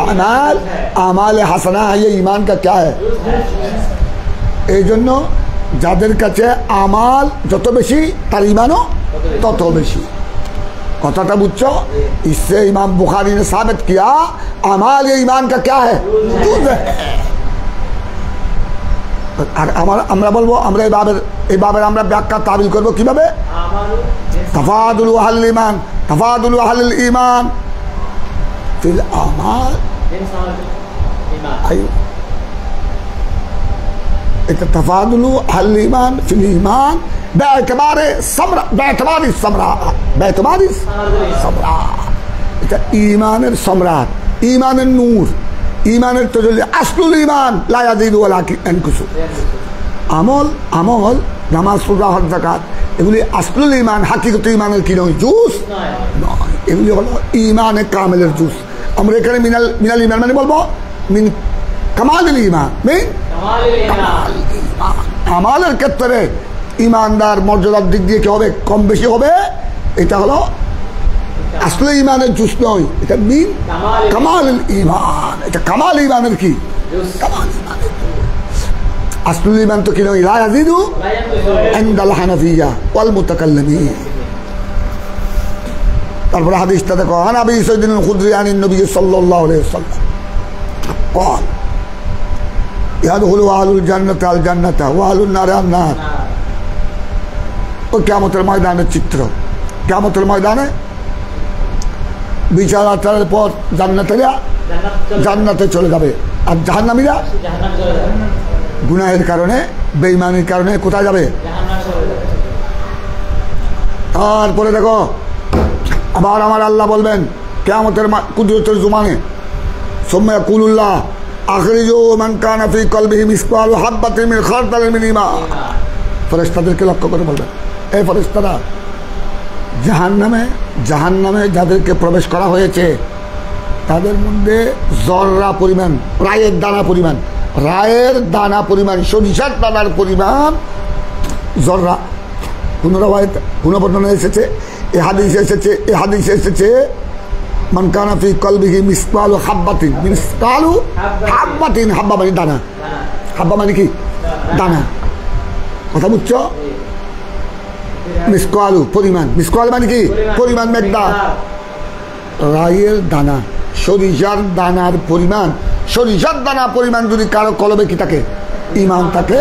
আমাল আমাল হাসানা ये ईमान का क्या है। এই জন্য যাদের কাছে আমাল যত বেশি তার ঈমানও তত বেশি। কথাটা বুঝছো? इससे इमाम बुखारी ने साबित किया अमाल ये ईमान का क्या है, जुज़ है। আর আমরা বলবো আমরা এই বাবের আমরা ব্যাখ্যা তাবিল করবো কিভাবে? তাফাদুল আহলুল ঈমান, তাফাদুল আহলুল ঈমান ফিল আমাল। এটা তাফাদুল আহলুল ঈমান ফিল ঈমান বে'তিবারি সামরা, বে'তিবারি সামরা, বে'তিবারি সামরা। এটা ঈমানের সম্রাট, ঈমানের নূর, ঈমানের তজল্লি। আসলুল ঈমান লা ইয়াজিদু ওয়া লা ইয়ানকুসু। আমল নামাজ রোজা হজ যাকাত এগুলি আসলুল ঈমান, হাকিকত ঈমানের কি নয়? জুস নয়। এগুলি হলো ঈমানে কামেলের জুস। আমরা এখানে মিনাল ঈমান মানে বলবো মিন কামালুল ঈমান, মিন কামালুল ঈমান। আমালের ক্ষেত্রে ঈমানদার মর্যাদার দিক দিয়ে কি হবে? কম বেশি হবে। এটা হলো আসলে ঈমানের জুস নয়, এটা মিন কামালুল ঈমান। এটা কামাল ঈমানের কি? কামাল ঈমানের। আসলুল ঈমান তো কি নয়? লা ইয়াজিদু ইনদাল হানাফিয়্যা ওয়াল মুতাকাল্লিমিন। তারপরে হাদিসটা দেখো, আন আবি সাঈদ আল খুদরি আন নবী সাল্লাল্লাহু আলাইহি ওয়াসাল্লাম قال يدخل أهل الجنة الجنة وأهل النار النار। ও কিয়ামতের ময়দানের চিত্র। কিয়ামতের ময়দানে বিচার আচারের পর জান্নাতে চলে যাবে, আর জাহান্নামীরা গুনাহের কারণে বেঈমানির কারণে কোথায় যাবে? তারপরে দেখো আবার আমার আল্লাহ বলবেন কিয়ামতের কুদরতের জুমানে, সুম্মা ইয়াকুলুল্লাহ আখরিজু মান কানা ফি কলবিহি মিসকালু হাববাতিন মিন খারদালিন মিন ঈমান। ফেরেশতাদেরকে লক্ষ্য করে বলবেন, এই ফেরেশতারা জাহান্নামে যাদেরকে প্রবেশ করা হয়েছে তাদের মধ্যে জররা পরিমাণ, রায়ের দানা পরিমাণ, সরিষার দানার পরিমাণ জররা। পুনর্বর্ণনা এসেছে, এ হাদিসে এসেছে মান কানা ফি কলবিহি মিসকালু হাববাতিন, মিসকালু হাববাতিন। হাব্বা মানে দানা, হাব্বা মানে কি? দানা। কথা বুঝছো? মিসকালু পরিমাণ, মিসকাল মানে কি? পরিমাণ, মেঘদা। রায়ের দানা, সরিষার দানার পরিমাণ, সরিষার দানা পরিমাণ যদি কারো কলবে কি থাকে? ঈমান থাকে,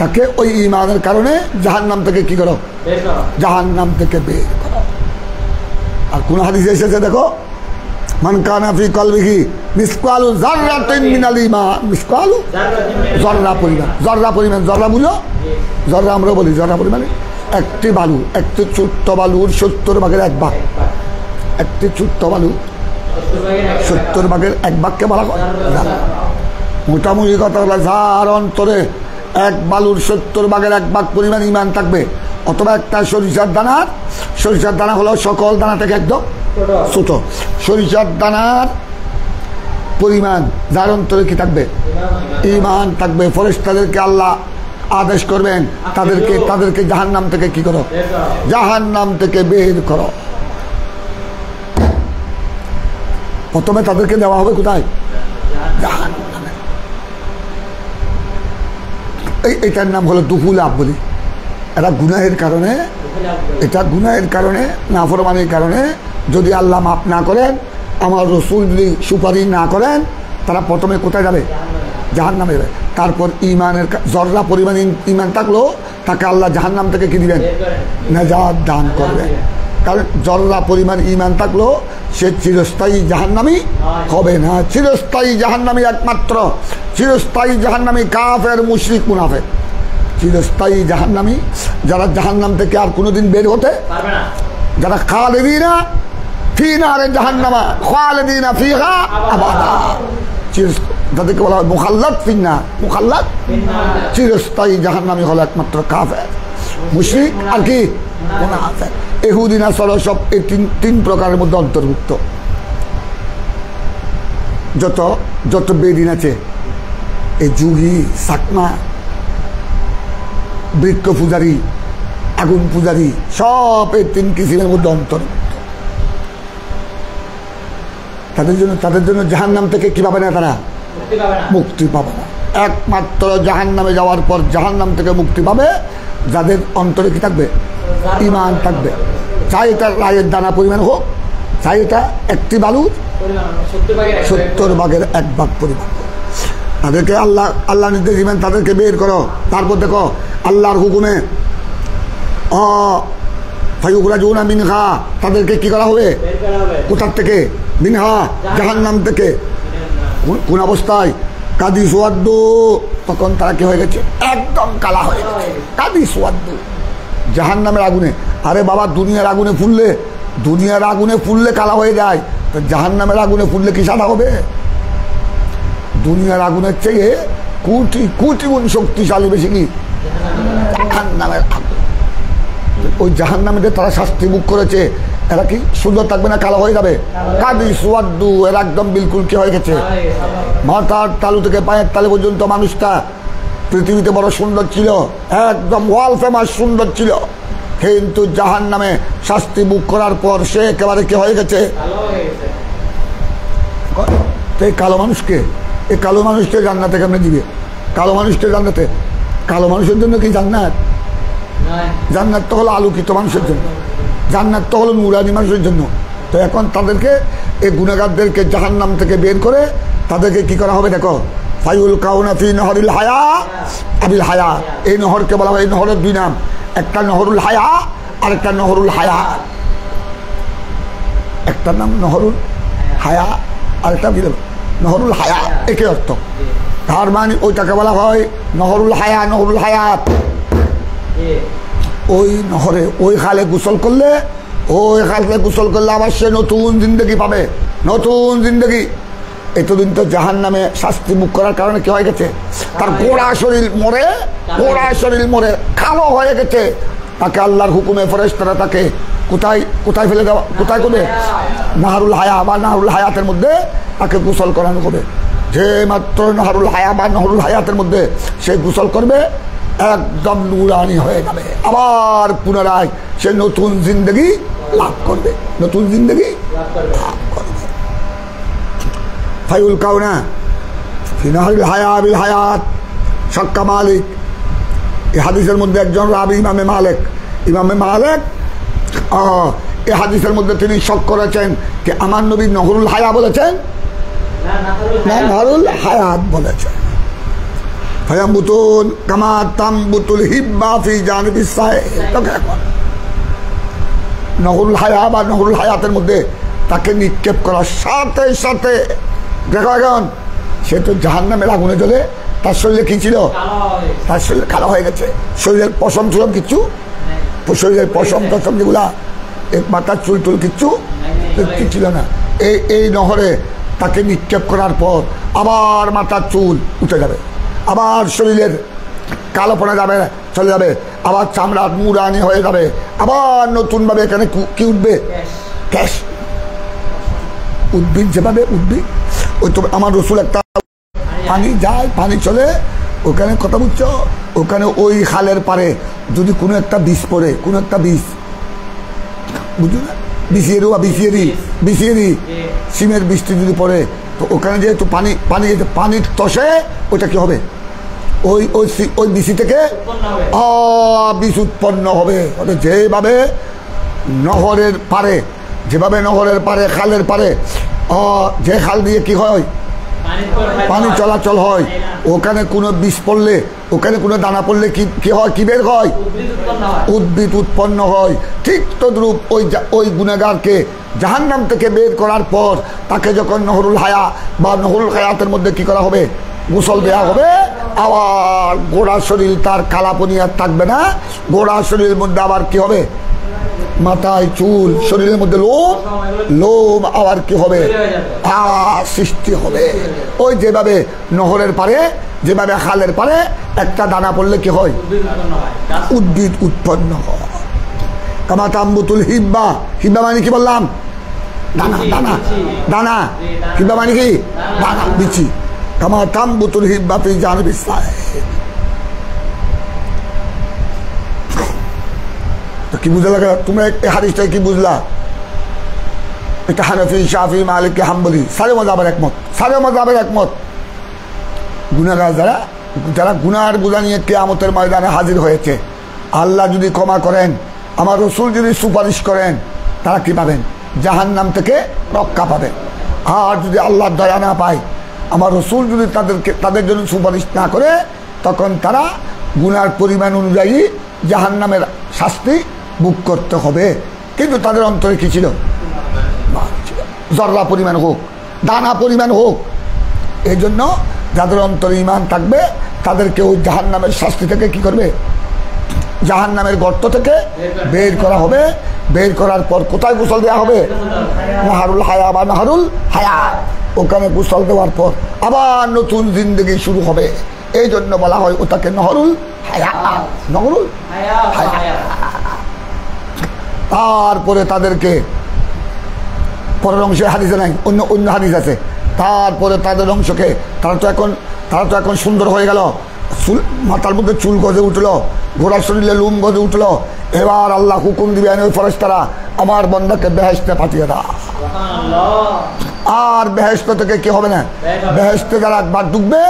তাকে ওই ঈমানের কারণে জাহান্নাম থেকে কি করো? জাহান্নাম থেকে বের করো। আর কোন হাদিসে এসেছে দেখো, মান কানা ফি কলবিহি মিসকালু যাররাতিন মিনাল ঈমান, মিসকালু জররা পরিমাণ, জররা পরিমাণ। জররা বুঝো? জররা আমরা বলি জররা পরিমাণে একটি বালু, একটি ছোট্ট বালুর 70 ভাগের 1 ভাগ। একটি ছোট্ট বালু 70 ভাগের 1 ভাগকে বলা হয়। মোটামুটি কথা হলো যার অন্তরে 1 বালুর 70 ভাগের 1 ভাগ পরিমাণ ঈমান থাকবে, অথবা একটা সরিষার দানা হলো সকল দানা থেকে একদম ছোট। সরিষার দানার পরিমাণ যার অন্তরে কি থাকবে? ঈমান থাকবে। ফেরেশতাদেরকে আল্লাহ আদেশ করবেন তাদেরকে জাহান্নাম থেকে কি করো? জাহান্নাম থেকে বের করো। প্রথমে তাদেরকে দেওয়া হবে কোথায়? জাহান্নামে। এটার নাম হলো দুহুল আব বলি। এটা গুনাহের কারণে, এটা গুনাহের কারণে, নাফরমানির কারণে যদি আল্লাহ মাফ না করেন, আমার রসুল যদি সুপারিশ না করেন, তারা প্রথমে কোথায় যাবে? জাহান্নামে যাবে। তারপর ইমানের জর্রা পরিমাণ ইমান থাকলেও তাকে আল্লাহ জাহান্নাম থেকে কি দিবেন? নাজাত দান করবেন। কারণ জর্রা পরিমাণ ইমান থাকলেও সে চিরস্থায়ী জাহান্নামী হবে না। চিরস্থায়ী জাহান্নামী একমাত্র চিরস্থায়ী জাহান্নামী কাফের, মুশরিক, মুনাফিক। চিরস্থায়ী জাহান্নামী যারা জাহান্নাম থেকে আর কোনোদিন বের হতে পারবে না, যারা খালিদিনা ফি নারে জাহান্নামা খালিদিনা ফিহা আবাদা, যাদেরকে বলা হয় মুখাল্লাদ ফিন্নার, মুখাল্লাদ চিরস্থায়ী জাহান্নামী হলো একমাত্র কাফের, মুশরিক আর কি মুনাফিক। ইহুদি নাসারা সব এই তিন প্রকারের মধ্যে অন্তর্ভুক্ত। যত যত বেদিন আছে, এই যুগী, সাকমা, বৃক্ষ পূজারী, আগুন পূজারী, সব এই তিন কিসিমের মধ্যে অন্তর্ভুক্ত। তাদের জন্য জাহান্নাম থেকে কি পাবে না? তারা মুক্তি পাবে না। একমাত্র জাহান্নামে যাওয়ার পর জাহান্নাম থেকে মুক্তি পাবে যাদের অন্তরে কি থাকবে? ঈমান থাকবে। চাই এটা রায়ের দানা পরিমাণ হোক, চাই এটা একটি বালু 70 ভাগের 1 ভাগ পরিমাণ, তাদেরকে আল্লাহ নির্দেশ দিবেন, তাদেরকে বের করো। তারপর দেখো আল্লাহর হুকুমে ফায়ুখরাজুনা মিনহা, তাদেরকে কি করা হবে? কোথার থেকে? মিনহা, জাহান্নাম থেকে। কোন অবস্থায়? কাদি সুয়াদ্দু, তখন তারা কি হয়ে গেছে? একদম কালা হয়ে গেছে। কাদি সুয়াদ্দু, জাহান্নামের আগুনে। আরে বাবা, দুনিয়ার আগুনে ফুললে কালা হয়ে যায়, তো জাহান্নামের আগুনে ফুললে কি সাদা হবে? দুনিয়ার আগুনের চেয়ে কোটি কোটি গুণ শক্তিশালী বেশি কি জাহান্নামের আগুন। ওই জাহান্নামীদের তারা শাস্তি ভোগ করেছে, এরা কি সুন্দর থাকবে না? কালো হয়ে যাবে। কাদি সুয়াদ্দু, এরা একদম বিলকুল কি হয়ে গেছে? মাথার তালু থেকে পায়ের তালু পর্যন্ত মানুষটা পৃথিবীতে বড় সুন্দর ছিল, একদম ওয়ার্ল্ড ফেমাস সুন্দর ছিল, কিন্তু জাহান্নামে শাস্তি ভোগ করার পর সে একেবারে কি হয়ে গেছে? এই কালো মানুষকে জান্নাতে কেমনে দিবে? কালো মানুষকে জান্নাতে? কালো মানুষের জন্য কি জান্নাত? জান্নাত তো হলো আলোকিত মানুষের জন্য, জান্নাত তো হলো নুরানি মানুষের জন্য। তো এখন তাদেরকে, এই গুনাহগারদেরকে জাহান্নাম থেকে বের করে তাদেরকে কি করা হবে? দেখো, ফায়ুল কাউনা ফি নহরিল হায়া আবিল হায়া। এই নহরকে বলা হয়, এই নহরের 2 নাম, একটা নহরুল হায়া আর একটা নহরুল হায়া। একটা নাম নহরুল হায়া আর একটা নহরুল হায়া, একই অর্থ। তার মানে ওইটাকে বলা হয় নহরুল হায়া, নহরুল হায়াত। ওই নহরে, ওই খালে গোসল করলে আবার সে নতুন জিন্দগি পাবে, নতুন জিন্দগি। এতদিন তো জাহান্নামে শাস্তি মুখ করার কারণে কি হয়ে গেছে? তার গোড়া শরীর মরে কালো হয়ে গেছে। তাকে আল্লাহর হুকুমে ফেরেশতারা তাকে কোথায় ফেলে দেওয়া, কোথায় করবে? নাহরুল হায়া বা নাহরুল হায়াতের মধ্যে তাকে গোসল করানো হবে। যে মাত্র নাহরুল হায়া বা নহরুল হায়াতের মধ্যে সে গোসল করবে, একদম নুরানি হয়ে যাবে। আবার পুনরায় সে নতুন জিন্দগি লাভ করবে, নতুন জিন্দগি লাভ করবে। ফায়ুল কাউনা ফি নাহরিল হায়া বিল হায়াত। শাক্কা মালিক, এই হাদিসের মধ্যে একজন রাবি ইমামে মালিক এই হাদিসের মধ্যে তিনি শক করেছেন যে আমার নবী নহরুল হায়া বলেছেন না নহরুল হায়াত বলেছেন। ফায়ামবুতুন কামা তামবুতুল হিব্বা ফি জানিবিস সাইল। নহরুল হায়া বা নহরুল হায়াতের মধ্যে তাকে নিক্ষেপ করার সাথে সাথে দেখো, এখন সে তো জাহান্নামের আগুনে জ্বলে, তার শরীরে কি ছিল? তার শরীরে কালো হয়ে গেছে। শরীরের পশম ছিল কিচ্ছু, শরীরের পশম টশম যেগুলা, মাথার চুল টুল কিচ্ছু ছিল না। এই নহরে তাকে নিক্ষেপ করার পর আবার মাথার চুল উঠে যাবে, আবার শরীরের কালোপনা যাবে, চলে যাবে, আবার চামড়া মুরানি হয়ে যাবে, আবার নতুনভাবে এখানে কি উঠবে? ক্যাশ। উদ্ভিদ যেভাবে উদ্ভিদ, ওই তো আমার রসুল একটা পানি যায়, পানি চলে, ওখানে কথা বুঝছো, ওখানে ওই খালের পারে যদি কোনো একটা বীজ পড়ে, কোনো একটা বীজ, বুঝছো না, বিসিয়েরি সিমের বৃষ্টি যদি পড়ে, তো ওখানে যেহেতু পানির তসে ওইটা কি হবে, ওই বিসি থেকে বিষ উৎপন্ন হবে। যেভাবে নহরের পারে খালের পারে যে খাল দিয়ে কি হয় পানি চলাচল হয়, ওখানে কোনো বিষ পড়লে, ওখানে কোনো দানা পড়লে কি হয়, কি বের হয়, উদ্ভিদ উৎপন্ন হয়। ঠিক তদ্রূপ ওই গুনাহগারকে জাহান্নাম থেকে বের করার পর তাকে যখন নহরুল হায়া বা নহরুল হায়াতের মধ্যে কি করা হবে, গোসল দেওয়া হবে, আবার গোড়া শরীর তার কালাপনি আর থাকবে না। গোড়া শরীরের মধ্যে আবার কি হবে, মাথায় চুল, শরীরের মধ্যে লোম আবার কি হবে, সৃষ্টি হবে। ওই যেভাবে নহরের পারে, যেভাবে খালের পারে একটা দানা পড়লে কি হয়, উদ্ভিদ উৎপন্ন হয়। কামা তাম্বুতুল হিব্বা, হিব্বা মানে কি বললাম, দানা দানা দানা, হিব্বা মানে কি দানা বিচি। কামা তাম্বুতুল হিব্বা ফি জানিবিস সায়। তো কি বুঝে লাগা তোমরা এই হাদিসটা কি বুঝলা? এটা হানাফি, শাফি, মালিকি, হাম্বলি সারে মাযহাবের একমত। গুনাহগার যারা গুনার বোঝা নিয়ে কিয়ামতের ময়দানে হাজির হয়েছে, আল্লাহ যদি ক্ষমা করেন, আমার রসুল যদি সুপারিশ করেন, তারা কি পাবেন, জাহান্নাম থেকে রক্ষা পাবেন। আর যদি আল্লাহর দয়া না পায়, আমার রসুল যদি তাদের জন্য সুপারিশ না করে, তখন তারা গুনার পরিমাণ অনুযায়ী জাহান্নামের শাস্তি ভোগ করতে হবে। কিন্তু তাদের অন্তরে কি ছিল, জর্রা পরিমাণ হোক, দানা পরিমাণ হোক। এই জন্য যাদের অন্তরে ঈমান থাকবে তাদেরকে ওই জাহান্নামের শাস্তি থেকে কি করবে, জাহান্নামের গর্ত থেকে বের করা হবে। বের করার পর কোথায় গোসল দেওয়া হবে, নাহারুল হায়া বা নাহারুল হায়া, ওখানে গোসল দেওয়ার পর আবার নতুন জিন্দেগি শুরু হবে। এই জন্য বলা হয় ওটাকে নহরুল হায়া, নহরুল হায়া। তারপরে তাদেরকে পরের অংশে হাদিসে নাই, অন্য হাদিস আছে। তারপরে তাদের অংশকে তারা তো এখন সুন্দর হয়ে গেল, মাথার মধ্যে চুল গজে উঠলো, ঘোড়ার শরীরে লুম গজে উঠলো। এবার আল্লাহ হুকুম দিবে, ওই ফেরেশতারা আমার বান্দাকে বেহেশতে পাঠিয়ে দাও। আর বেহেশত থেকে কি হবে না, বেহেশতে যারা একবার ঢুকবে,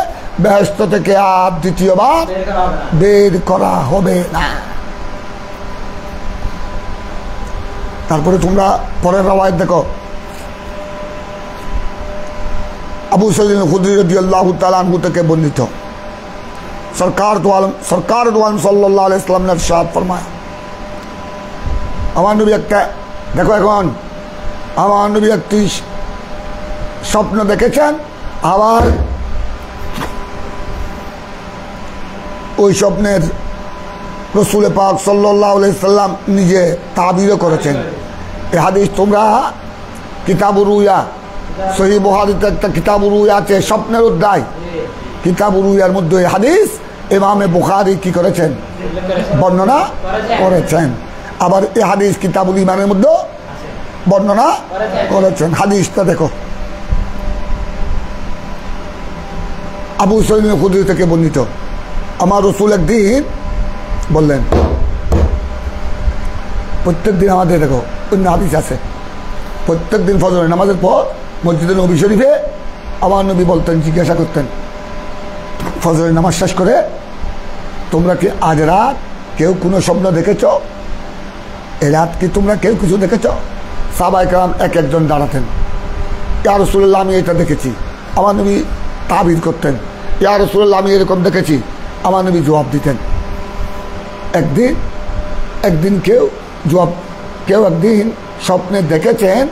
বেহেশত থেকে আর দ্বিতীয়বার বের করা হবে না। তারপরে তোমরা পরের রাওয়ায়াত দেখো, আবু সাঈদ আল-খুদরি রাদিয়াল্লাহু তাআলা আনহু থেকে বর্ণিত, সরকার দো আলম সাল্লাল্লাহু আলাইহি ওয়াসাল্লাম ने इरशाद फरमाया, আমার নবী একটা দেখো, এখন আমার নবী একটি স্বপ্ন দেখেছেন, আবার ওই স্বপ্নের রসুল পাক সাল্লাল্লাহু আলাইহি ওয়াসাল্লাম নিজে তাবিরও করেছেন। এই হাদিস তোমরা কিতাবুর রুয়া, সহিহ বুখারীতে একটা কিতাবুর রুয়া আছে, স্বপ্নের অধ্যায়। কিতাবুর রুয়ার মধ্যে এই হাদিস ইমামে বুখারী কি করেছেন, বর্ণনা করেছেন। আবার এই হাদিস কিতাবুল ঈমানের মধ্যে বর্ণনা করেছেন। হাদিসটা দেখো, আবু সাঈদ আল-খুদরি থেকে বর্ণিত, আমার রসুল একদিন বললেন, প্রত্যেক দিন আমাদের দেখো অন্য হাদিস আছে, প্রত্যেক দিন ফজরের নামাজের পর মসজিদে নবী শরীফে আমার নবী বলতেন, জিজ্ঞাসা করতেন ফজরের নামাজ শেষ করে, তোমরা কি আজ রাত কেউ কোনো স্বপ্ন দেখেছ? এ রাত কি তোমরা কেউ কিছু দেখেছ? সাহাবায়ে কেরাম এক একজন দাঁড়াতেন, ইয়া রাসূলুল্লাহ আমি এটা দেখেছি। আমার নবী তাবির করতেন, ইয়া রাসূলুল্লাহ আমি এরকম দেখেছি। আমার নবী জবাব দিতেন। একদিন কেউ একদিন স্বপ্নে দেখেছেন,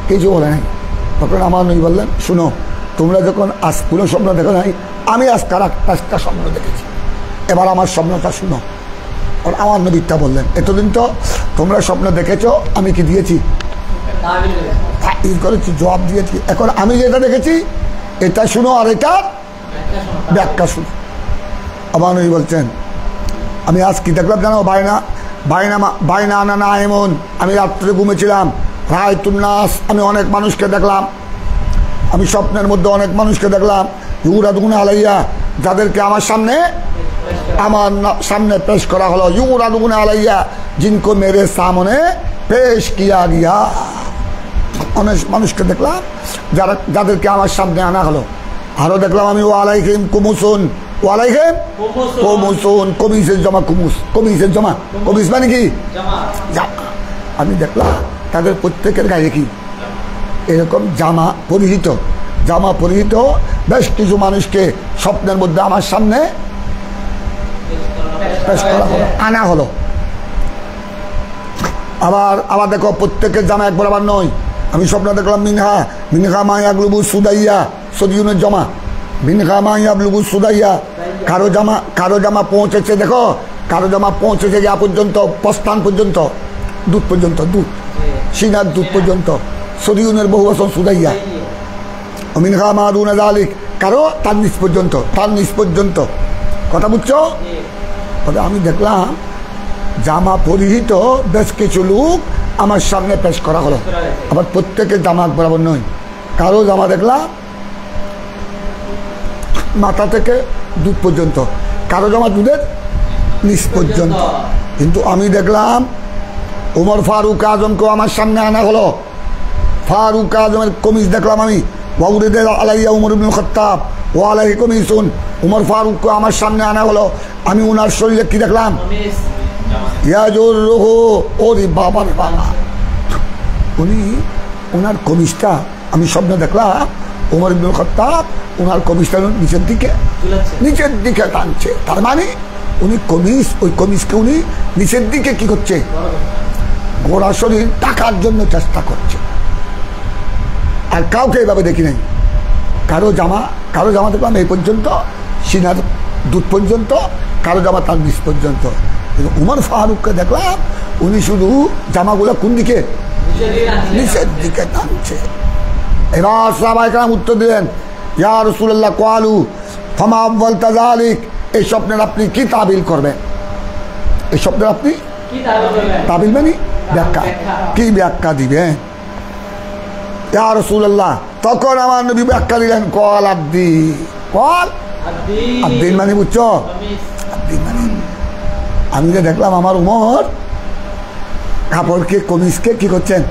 কিছু বলে নাই। তখন আমার নবী বললেন, শুনো, তোমরা যখন আজ কোনো স্বপ্ন দেখো নাই, আমি আজকাল একটা স্বপ্ন দেখেছি, এবার আমার স্বপ্নটা শুনো। আর আমার নবীটা বললেন, এতদিন তো তোমরা স্বপ্ন দেখেছ, আমি কি দিয়েছি, করেছি, জবাব দিয়েছি। এখন আমি যেটা দেখেছি এটা শুনো, আর এটার ব্যাখ্যা শুনো। আমার নবী বলছেন, আমি আজ কি দেখলাম জানো, বাইনা আনা এমন, আমি রাত্রে ঘুমেছিলাম, রায়তুন নাস, আমি অনেক মানুষকে দেখলাম, আমি স্বপ্নের মধ্যে অনেক মানুষকে দেখলাম, ইউরাদুনা আলাইয়া, যাদেরকে আমার সামনে পেশ করা হলো, ইউরাদুনা আলাইয়া, জিनको मेरे सामने पेश किया गया। অনেক মানুষকে দেখলাম যাদেরকে আমার সামনে আনা হলো। আরও দেখলাম আমি ওয়ালাইহিম কুমুসুন, ওয়ালাইহিম কুমুসুন, কমিসের জমা কুমুস, কমিসের জমা, কমিস মানে কি জামা। আমি দেখলাম তাদের প্রত্যেকের গায়ে কি এরকম জামা পরিহিত, জামা পরিহিত বেশ কিছু মানুষকে স্বপ্নের মধ্যে আমার সামনে আনা হলো। আবার দেখো প্রত্যেকের জামা এক বরাবর নয়। আমি স্বপ্ন দেখলাম মিনহা মায়াবলুবু সুদাইয়া, সদিউনের জমা, মিনহা মায়াবলুবু সুদাইয়া। কারো জামা পৌঁছেছে, দেখো কারো জামা পৌঁছেছে যা পর্যন্ত, প্রস্থান পর্যন্ত, দুধ পর্যন্ত, দুধ সিনার দুধ পর্যন্ত, সদিউনের বহু বছর সুদাইয়া। মিনহা মাদুনা জালিক, কারো তার নিচ পর্যন্ত, তার নিচ পর্যন্ত। কথা বুঝছো? আমি দেখলাম জামা পরিহিত বেশ কিছু লোক আমার সামনে পেশ করা হলো। আবার প্রত্যেকের জামা বরাবর নয়। কারো জামা দেখলাম মাথা থেকে দুধ পর্যন্ত, কারো জামা দুধের নিচ পর্যন্ত। কিন্তু আমি দেখলাম ওমর ফারুক আজমকেও আমার সামনে আনা হলো। ফারুক আজমের কমিজ দেখলাম আমি, ওয়াউরিদের আলাইয়া উমর ইবনুল খাত্তাব ও আলাইহি কমিসুন। উমর ফারুককে আমার সামনে আনা হলো। আমি ওনার শরীরে কি দেখলাম, ওরে বাবার বাবা, উনি ওনার কমিজটা আমি স্বপ্নে দেখলাম উমর ইবনুল খাত্তাব ওনার কমিজটা নিচের দিকে টানছে। তার মানে উনি কমিজ, ওই কমিজকে উনি নিচের দিকে কি করছে, গোড়া শরীর টাকার জন্য চেষ্টা করছে। আর কাউকে এভাবে দেখি নাই। কারো জামা দেখলাম এই পর্যন্ত, সিনার দুধ পর্যন্ত, কারো জামা তার নিচ পর্যন্ত। কিন্তু উমর ফারুককে দেখলাম উনি শুধু জামাগুলো কোন দিকে, নিচের দিকে টানছে। এবার সাহাবায়ে কেরাম উত্তর দিলেন, ইয়া রাসূলুল্লাহ ক্বালু ফামা আওয়ালতা যালিক, এই স্বপ্নের আপনি কি তাবিল করবেন? এই স্বপ্নের আপনি তাবিল মানে ব্যাখ্যা, কি ব্যাখ্যা দিবেন? ইয়া রাসূলুল্লাহ, তখন আমার নবী ব্যাখ্যা দিলেন, কল আব্দি, কল আব্দিন মানে বুঝছো, আব্দিন মানে আমি যে দেখলাম আমার উমর কাপড়কে কমিজকে কি করছেন,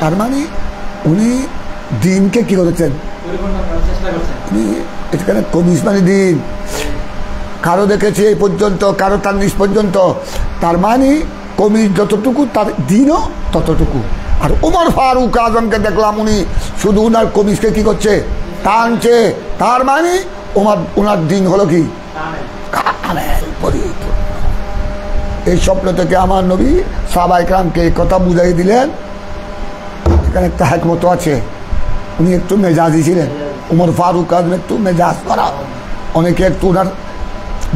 তার মানে উনি দিনকে কি করেছেন, উনি এখানে কমিজ মানে দিন। কারো দেখেছি এই পর্যন্ত, কারো তার নিচ পর্যন্ত, তার মানে কমিজ যতটুকু তার দিনও ততটুকু। আর উমর ফারুক আজমকে দেখলাম উনি শুধু উনার কমিজকে কি করছে, টানছে। তার মানে ওনার দিন হলো কি পরিপূর্ণ। এই স্বপ্ন থেকে আমার নবী সাহাবায়ে কেরামকে এই কথা বুঝাই দিলেন। এখানে একটা হিকমত আছে, উনি একটু মেজাজি ছিলেন। উমর ফারুক আজম একটু মেজাজ করা, অনেকে একটু ওনার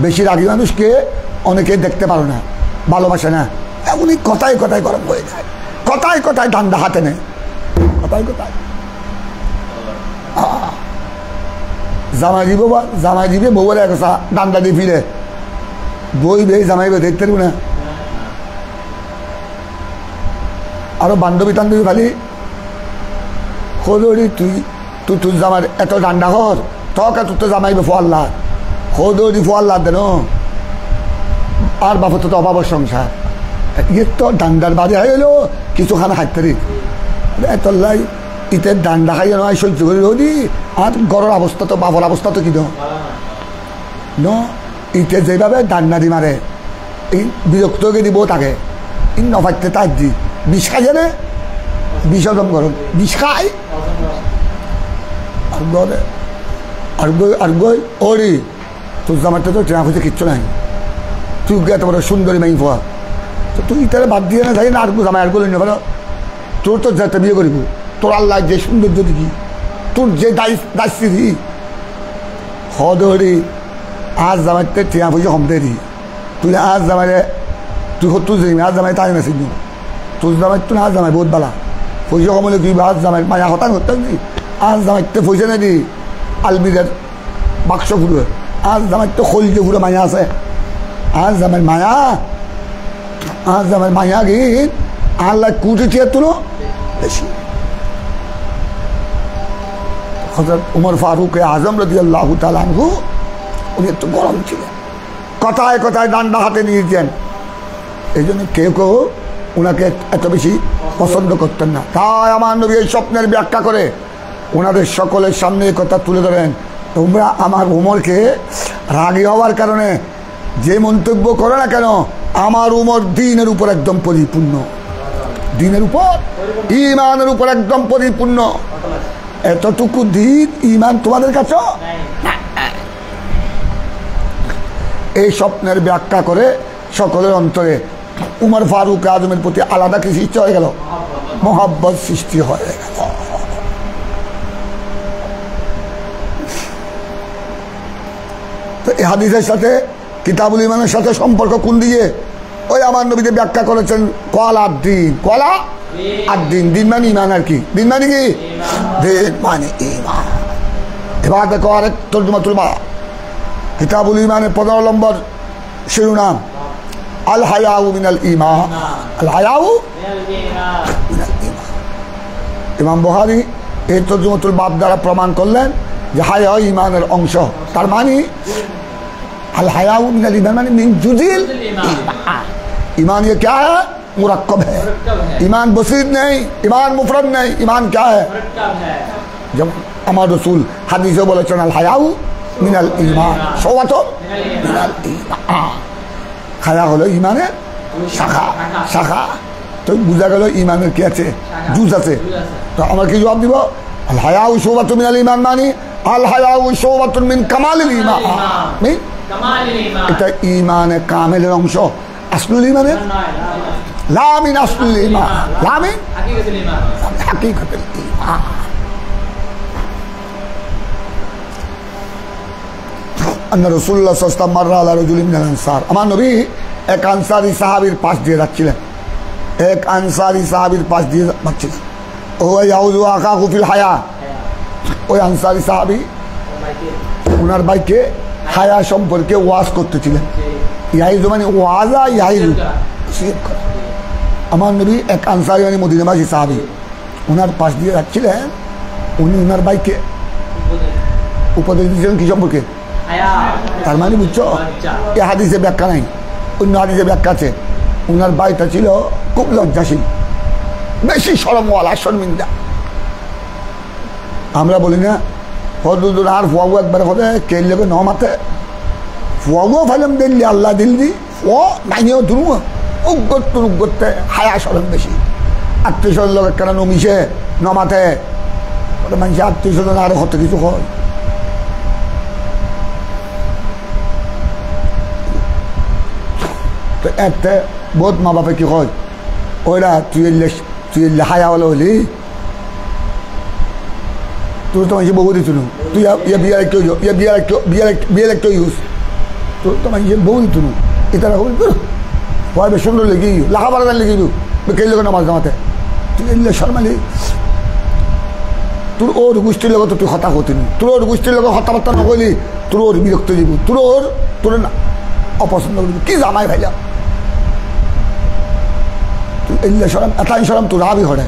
বেশি রাগী মানুষকে অনেকে দেখতে পারো না, ভালোবাসে না। উনি কথায় কথায় গরম হয়ে যায়, কথায় কথায় ডান্ডা হাতে নেয়, কথায় কথায় জামাই দিবে বউয়ের এক ডান্ডা দিয়ে ফিরে বই বে জামাইবে দেখতে না। আরো বান্ধবী টান্ধবী খালি খোদরি তুই তুই জামার এত ডান্ডা হর তক এত তো জামাইবে ফোয়াল্লা, খোদরি ফোয়াল্লা দেন। আর বাবা তো অভাবের সংসার, ইয়ে তো ডান্ডার বাজে হয়ে এলো কিছুখানে হাঁটতে এত লাই ইতের ডান্ডা খাইয়ে নয় সহ্য করে রোদি। আর গড়ের অবস্থা তো বাবার অবস্থা তো কি ন ইতে যেভাবে ডান্ডারি মারে এই বিরক্ত হয়ে দিব তাকে, ই নফাইতে তার দি বিষ খাই জানে, বিষ হজম করুন, বিষ খাই আর গই ওরি তোর জামারটা তো ট্রেনা হয়েছে কিচ্ছু নাই, তুই এত বড় সুন্দরী মাই ফোয়া তো তুই তাহলে বাদ দিয়ে না যাই না, আর জামাই আর গলি না, তোর তো যাতে বিয়ে করিব, তোর আল্লাহ যে সৌন্দর্য দিবি, তোর যে দায়িত্ব হদরি আজ জামাইতে ট্রেনা হয়েছে হমতে দি, তুই আজ জামাইরে তুই তুই যাবি আজ জামাই তাই নাছিল, তোর জামাই তুই আজ জামাই বহুত বালা পয়সা কমলে তুই আজ জামাই মায়া হতান হতান দি, আজ জামাইতে পয়সা নেই দি আলমিরের বাক্স ফুরে, আজ জামাইতে খলজে ফুরে মায়া আছে, আজ জামাই মায়া, আজ জামাই মায়া গিয়ে আল্লাহ কুটি টিয়ার তুলো বেশি। হযরত উমর ফারুক আজম রাদিয়াল্লাহু তাআলা আনহু উনি একটু গরম ছিলেন, কথায় কথায় ডান্ডা হাতে নিয়েছেন। এই জন্য কেউ কেউ ওনাকে এত বেশি পছন্দ করতেন না। তাই আমার নবী এই স্বপ্নের ব্যাখ্যা করে ওনাদের সকলের সামনে এই কথা তুলে ধরেন, তোমরা আমার উমরকে রাগী হওয়ার কারণে যে মন্তব্য করো না কেন, আমার উমর দ্বীনের উপর একদম পরিপূর্ণ, দ্বীনের উপর ঈমানের উপর একদম পরিপূর্ণ। এতটুকু দ্বীন ঈমান তোমাদের কাছে। এই স্বপ্নের ব্যাখ্যা করে সকলের অন্তরে উমর ফারুক আজমের প্রতি আলাদা কি সৃষ্টি হয়ে গেল? মহাব্বত সৃষ্টি হয়ে গেল। তো এই হাদিসের সাথে কিতাবুল ঈমানের সাথে সম্পর্ক কোন দিকে? ওই আমার নবীতে ব্যাখ্যা করেছেন কলা দ্বীন, কলা আর দিন, দিন মানে ঈমান। আর কি দিন মানে? কি দিন মানে ঈমান। এবার দেখো আরেক তর্জমাতুল মা, কিতাবুল ঈমানের 15 নম্বর শিরোনাম আল হায়াউ মিনাল ঈমান। আল হায়াউ মিনাল ঈমান। ইমাম বুখারী এই তর্জমাতুল বাব দ্বারা প্রমাণ করলেন যে হায়া ঈমানের অংশ। তার মানে अल हयाउ मिनल ईमान माने मिन जुजिल ईमान। ईमान ये क्या है? मुरक्कब है। ईमान बसीत नहीं, ईमान मुफरद नहीं, ईमान क्या है? जब हमारे रसूल हदीसे बोलेছেন अल हयाउ मिनल ईमान शोबातो मिनल ईमान। হায়া হলো ঈমানের শাখা, শাখা। তো বুঝা গেল ঈমানের কি আছে? জুজ আছে। তো আমরা কি জবাব দিব? আল হায়াউ শোবাতো মিনাল ঈমান মানে আল হায়াউ শোবাতুন মিন কামালিল ঈমান। মিন এটা ঈমানে কামেলের অংশ। আসলুল ঈমানের লা মিন আসলুল ঈমান, লা মিন হাকিকাতুল ঈমান। আন্না রাসূলুল্লাহ সাল্লাল্লাহু আলাইহি ওয়াসাল্লাম মাররা আলা রাজুলিন মিনাল আনসার। আমার নবী এক আনসারী সাহাবীর পাশ দিয়ে যাচ্ছিলেন, এক আনসারী সাহাবীর পাশ দিয়ে যাচ্ছিলেন। ও ইয়াউযু আখাহু ফিল হায়া। ওই আনসারী সাহাবী ওনার ভাইকে হায়া সম্পর্কে ওয়াজ করতেছিলেন। ইয়াইজু মানে ওয়াজা, ইয়াইজু আমার নবী এক আনসারী মানে মদিনাবাসী সাহাবী ওনার পাশ দিয়ে যাচ্ছিলেন। উনি ওনার ভাইকে উপদেশ দিয়েছিলেন কি সম্পর্কে? তার মানে বুঝছো, এ হাদিসে ব্যাখ্যা নাই, অন্য হাদিসে ব্যাখ্যা আছে। ওনার ভাইটা ছিল খুব লজ্জাশীল, বেশি শরমওয়ালা, শর্মিন্দা। আমরা বলি না হদুদুর আর ফুয়াবু একবার হবে কে লোকে ন মাতে ফুয়াবু ফাইলাম দিল্লি আল্লাহ দিল্লি ও মাইনেও ধরু উগ্গত উগ্গতে হায়া সরম বেশি। আত্মীয় স্বজন লোক কেন নমিশে ন মাতে ওটা মানুষ আত্মীয় স্বজন আরো কত কিছু হয়। তো এতে বহুত মা বাপে কি হয় ওইরা তুই এলে হায়া হলে হলি তুই তো মানুষ বহু দিত তুই বিয়ার একটু বিয়ার একটু ইউজ তোর তো মানুষ বহু দিত এটা হয় বেশ সুন্দর লেগে লাখা বাড়াদার লেগে কে লোক নামাজ নামাতে তুই এলে শর্মালি তোর ওর গোষ্ঠীর লগত তুই হতা হতিনি, তোর ওর গোষ্ঠীর লগত হতাবার্তা নকলি তোর ওর বিরক্ত দিব, তোর অপছন্দ করবি কি জামাই ভাইলা তুই এলে সরম এটাই সরম তোর হাবি হরে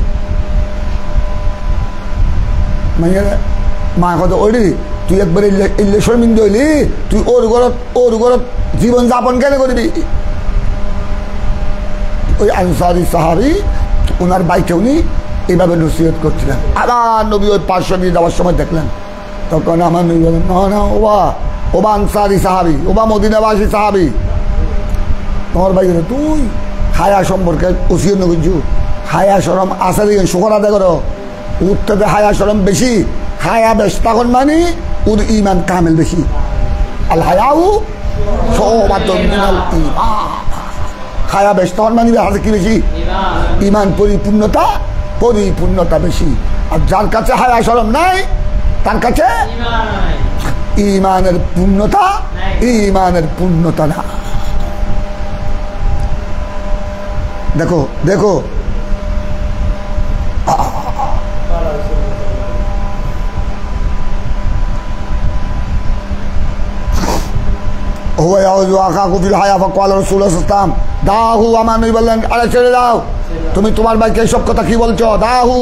মানে মা কথা ওইডি তুই একবার এলে শর্মিন্দ হইলি তুই ওর ঘরত জীবন যাপন কেন করবি। ওই আনসারী সাহাবী ওনার বাইকে উনি এইভাবে নসিহত করছিলেন। আবার নবী ওই পার্শ্ব দিয়ে যাওয়ার সময় দেখলেন, তখন আমার নবী বলেন না ওবা আনসারী সাহাবী, ওবা মদিনাবাসী সাহাবী, তোমার ভাই তুই হায়া সম্পর্কে ওসিয়ত নকরছু, হায়া সরম আসা দিকে শুকর আদায় করো, উঠতে হায়া সরম বেশি, হায়া বেশ তখন মানে ওর ইমান কামেল বেশি। আল হায়াউ শুবাতুন মিনাল ঈমান। হায়া বেশ তখন মানে হাতে কি বেশি? ইমান পরিপূর্ণতা বেশি। আর যার কাছে হায়া সরম নাই তার কাছে ইমানের পূর্ণতা না। দেখো দেখো ছেড়ে দাও, তুমি তোমার ভাইকে সব কথা কি বলছো? দাহু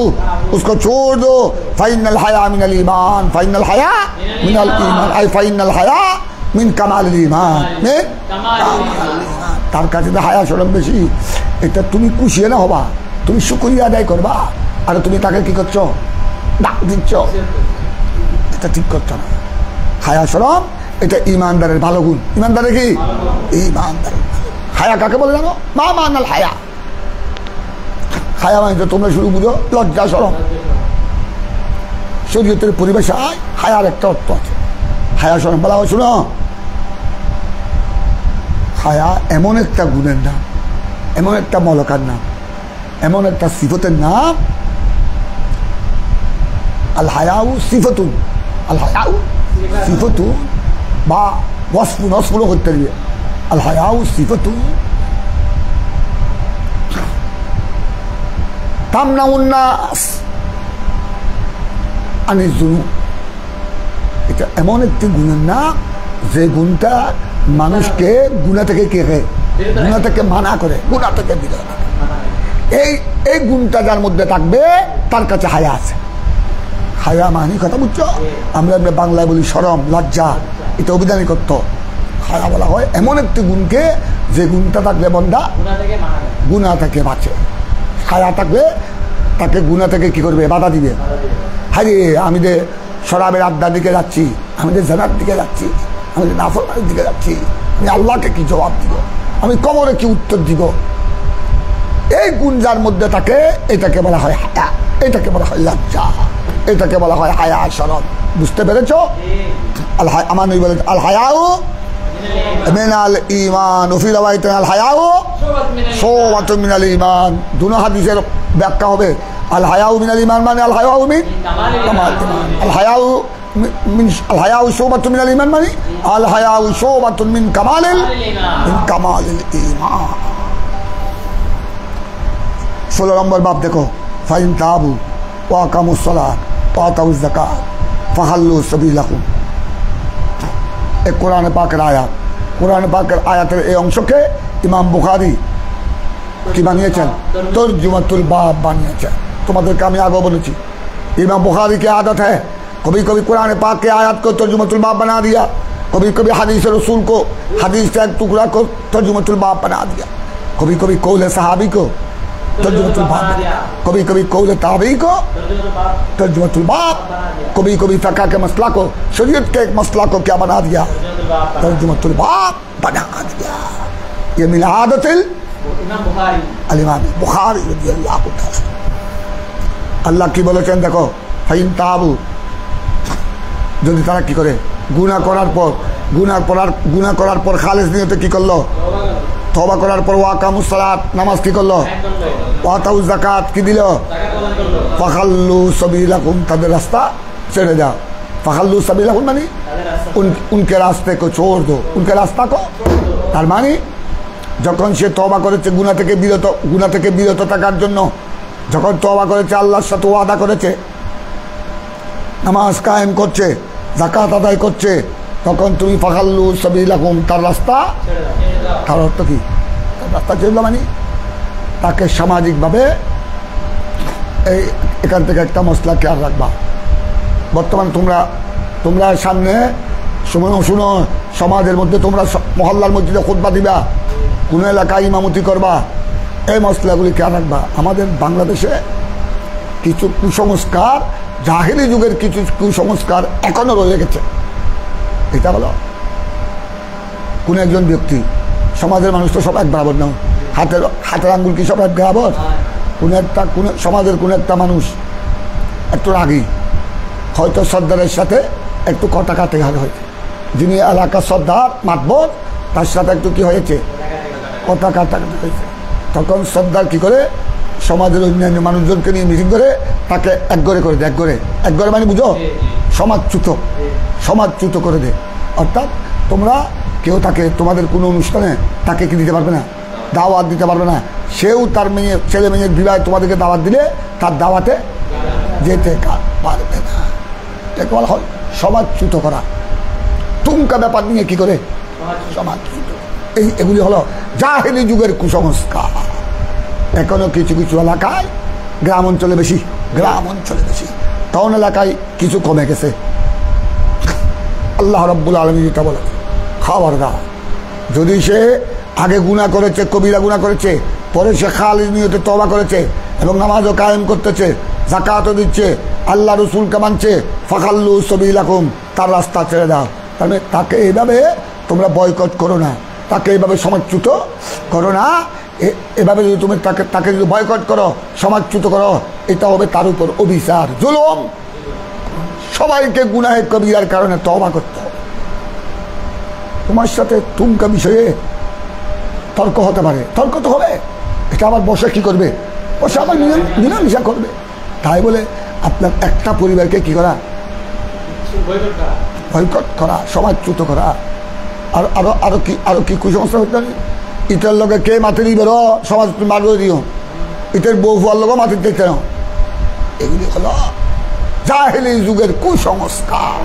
उसको छोड़ दो, फाइनल हया मिनल ईमान, फाइनल हया मिनल ईमान, आई फाइनल हया मिन कमाल ईमान, तार काছে হায়া শরম বেশি। এটা তুমি খুশিয়ে না হবা, তুমি শুকরিয়া আদায় করবা, আর তুমি তাকে কি করছো, ডাক দিচ্ছ, এটা ঠিক করছো না। হায়া শরম এটা ইমানদারের ভালো গুণ। ইমানদারের কি? ইমানদারের। হায়া কাকে বলে জানো? মা মানাল হায়া। হায়া মানে তো তোমরা শুরু বুঝো লজ্জা শরম। শরীয়তের পরিভাষায় হায়ার একটা অর্থ আছে। হায়া শরম বলা হয়, শুনো, হায়া এমন একটা গুণের নাম, এমন একটা মলকার নাম, এমন একটা সিফতের নাম। আল হায়াউ সিফতুন, আল হায়াউ সিফতুন বা ওয়াসফুন, ওয়াসফুনও করতে দিবে। আল হায়াউ সিফতুন তামনাউন নাস আনিজ যুনুব। এটা এমন একটি গুণের নাম যে গুণটা মানুষকে গুনাহ থেকে কে গুনাহ থেকে মানা করে, গুনাহ থেকে বিরত রাখে। এই গুণটা যার মধ্যে থাকবে তার কাছে হায়া আছে। হায়া মানে কথা বুঝছো? আমরা বাংলায় বলি শরম, লজ্জা, এটা অভিধানিক অর্থ। হায়া বলা হয় এমন একটি গুণকে যে গুণটা থাকলে বন্দা গুনাহ থেকে বাঁচে। হায়া থাকলে তাকে গুনাহ থেকে কি করবে, বাধা দিবে। হায় আমি যে শরাবের আড্ডার দিকে যাচ্ছি, আমি যে জানার দিকে যাচ্ছি, আমি যে নাফরমানির দিকে যাচ্ছি, আমি আল্লাহকে কি জবাব দিব, আমি কবরে কি উত্তর দিব। এই গুণ যার মধ্যে থাকে এটাকে বলা হয় হায়া, এটাকে বলা হয় লজ্জা, এটাকে বলা হয় হায়া শরম। বুঝতে পেরেছ? আমার নবী বলেন আল হায়াউ মিনাল ঈমান, ওয়া ফি রাওয়ায়াতিন আল হায়াউ শুবাতুন মিনাল ঈমান। দুনো হাদিসের ব্যাখ্যা হবে আল হায়াউ মিনাল ঈমান মানে আল হায়াউ মিন কামাল ঈমান। আল হায়াউ মিন আল হায়াউ শুবাতুন মিনাল ঈমান মানে আল হায়াউ শুবাতুন মিন কামালিল ঈমান। 16 নম্বর বাব দেখো, ফাইন তাবু ওয়া আকামুস সালাত ওয়া আতাউজ যাকাত ফাহাল্লু সাবিলাকুম। এই কোরআনে পাকের আয়াত। কোরআনে পাকের আয়াতের এই অংশকে ইমাম বুখারী কি বানিয়েছেন? তরজুমাতুল বাব বানিয়েছেন। তোমাদেরকে আমি आगे बोलेছি इमाम बुखारी की आदत है कभी कभी कुरान पाक के आयत को तर्जुमतुल बाब बना दिया, कभी कभी हदीस रसूल को हदीस का एक टुकड़ा को तर्जुमतुल बाब बना दिया, कभी कभी कौल सहाबी को तर्जुमतुल बाब, कभी कभी कौल ताबी को तर्जुमतुल बाब, कभी कभी फ़िक़ह के मसला को, शरीयत के एक मसला को क्या बना दिया, तर्जुमतुल बाब बना दिया। ये मिन आदतिल इमाम बुखारी रज़ियल्लाहु ताआला। আল্লাহ কি বলেছেন দেখো, ফাইন তাবু, যদি তারা কি করে গুনাহ করার পর খালেস নিয়তে কি করলো, তওবা করার পর ওয়া আকামুস সালাত, নামাজ কি করলো, ওয়া আতাউজ যাকাত কি দিল, ফাখাল্লু সাবিলাকুম, তাদের রাস্তা ছেড়ে দাও। ফাখাল্লু সাবিলাকুম মানে উনকে রাস্তে কো ছোড় দো, উনকে রাস্তা কো। তার মানে যখন সে তওবা করেছে গুনাহ থেকে বিরত থাকার জন্য, যখন তওবা করেছে, আল্লাহর সাথে ওয়াদা করেছে, নামাজ কায়েম করছে, যাকাত আদায় করছে, তখন তুমি ফাখাল্লু সাবিলাকুম, তার রাস্তা, তার অর্থ কি, তার রাস্তা ছেড়ে মানে তাকে সামাজিকভাবে এখান থেকে একটা মশলা খেয়াল রাখবা। বর্তমান তোমরা সামনে শুনো সমাজের মধ্যে তোমরা মহল্লার মসজিদে খুতবা দিবা, কোনো এলাকায় ইমামতি করবা, এই মশলাগুলি খেয়াল রাখবা। আমাদের বাংলাদেশে কিছু কুসংস্কার, জাহেলি যুগের কিছু কুসংস্কার এখনো রয়ে গেছে। এটা হলো কোন একজন ব্যক্তি, সমাজের মানুষ তো সব এক বরাবর নয়, হাতের আঙ্গুল কি সব এক বরাবর? সমাজের কোন একটা মানুষ একটু রাগী, হয়তো সর্দারের সাথে একটু কথা কাটে হয়েছে, যিনি এলাকার সর্দার মাতবর, তার সাথে একটু কি হয়েছে, কথা কাটাকাটি হয়েছে। তখন সর্দার কি করে সমাজের অন্যান্য মানুষজনকে নিয়ে মিটিং করে তাকে একগরে করে দেয়। একগরে মানে বুঝো, সমাজচ্যুত করে দেয়। অর্থাৎ তোমরা কেউ তাকে তোমাদের কোনো অনুষ্ঠানে তাকে কি দিতে পারবে না, দাওয়াত দিতে পারবে না। সেও তার ছেলে মেয়ের বিবাহে তোমাদেরকে দাওয়াত দিলে তার দাওয়াতে যেতে পারবে না। এটাকে বলা হয় সমাজচ্যুত করা। তুমকা ব্যাপার নিয়ে কি করে সমাজচ্যুত। এগুলি হলো জাহেলি যুগের কুসংস্কার। এখনো কিছু কিছু এলাকায়, গ্রাম অঞ্চলে বেশি, টাউন এলাকায় কিছু কমে গেছে। আল্লাহ রাব্বুল আলামিন এটা বলে, খবরদার যদি সে আগে গুনাহ করেছে, কবিরা গুনাহ করেছে, পরে সে খালিস নিয়তে তওবা করেছে এবং নামাজও কায়েম করতেছে, যাকাতও দিচ্ছে, আল্লাহ রসুলকে মানছে, ফাখাল্লু সাবিলাকুম, তার রাস্তা ছেড়ে দাও। তাহলে তাকে এইভাবে তোমরা বয়কট করো না, তাকে এইভাবে সমাজচ্যুত করো না। এভাবে যদি তুমি তাকে যদি বয়কট করো, সমাজচ্যুত করো, এটা হবে তার উপর অবিচার, জুলুম। সবাইকে গুনাহে কবিরার কারণে তওবা করতে হবে। তোমার সাথে তুমকা বিষয়ে তর্ক হতে পারে, তর্ক তো হবে, এটা আবার বসে কি করবে, বসে আবার মিলামিশা করবে। তাই বলে আপনার একটা পরিবারকে কি করা, বয়কট করা, সমাজচ্যুত করা, আর আরো আরো কি আরো কি কুসংস্কার হতে পারে। ইটার লোকে কে মাথে দিবে, সমাজ মার্গ দিও, ইটের বউ ফুয়ার লোক মাথে দিতে নাও, এগুলি হলো জাহেলি যুগের কুসংস্কার।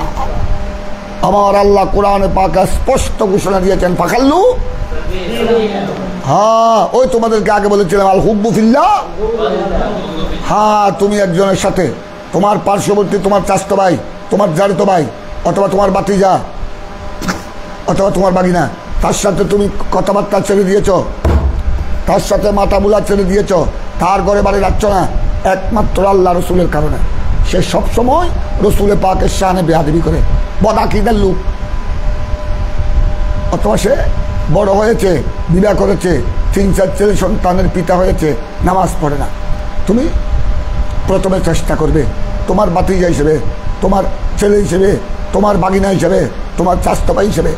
আমার আল্লাহ কোরআনে পাকে স্পষ্ট ঘোষণা দিয়েছেন, ফাখাল্লু, হ্যাঁ ওই তোমাদেরকে আগে বলেছিলাম আল হুব্বু ফিল্লাহ। হ্যাঁ তুমি একজনের সাথে, তোমার পার্শ্ববর্তী, তোমার চাচাতো ভাই, তোমার জারিত ভাই, অথবা তোমার বাতিজা, অথবা তোমার বাগিনা, তার সাথে তুমি কথাবার্তা ছেড়ে দিয়েছ, তার সাথে মাথা বুলা ছেড়ে দিয়েছ, তার ঘরে বাড়ি রাখছ না, একমাত্র আল্লাহ রসুলের কারণে। সে সবসময় রসুলের পাকের শানে বেয়াদবি করে, বদাকিদার লোক। অথবা সে বড় হয়েছে, বিবাহ করেছে, 3-4 ছেলে সন্তানের পিতা হয়েছে, নামাজ পড়ে না। তুমি প্রথমে চেষ্টা করবে তোমার বাতিজা হিসেবে, তোমার ছেলে হিসেবে, তোমার বাগিনা হিসেবে, তোমার চাচাতো ভাই হিসেবে,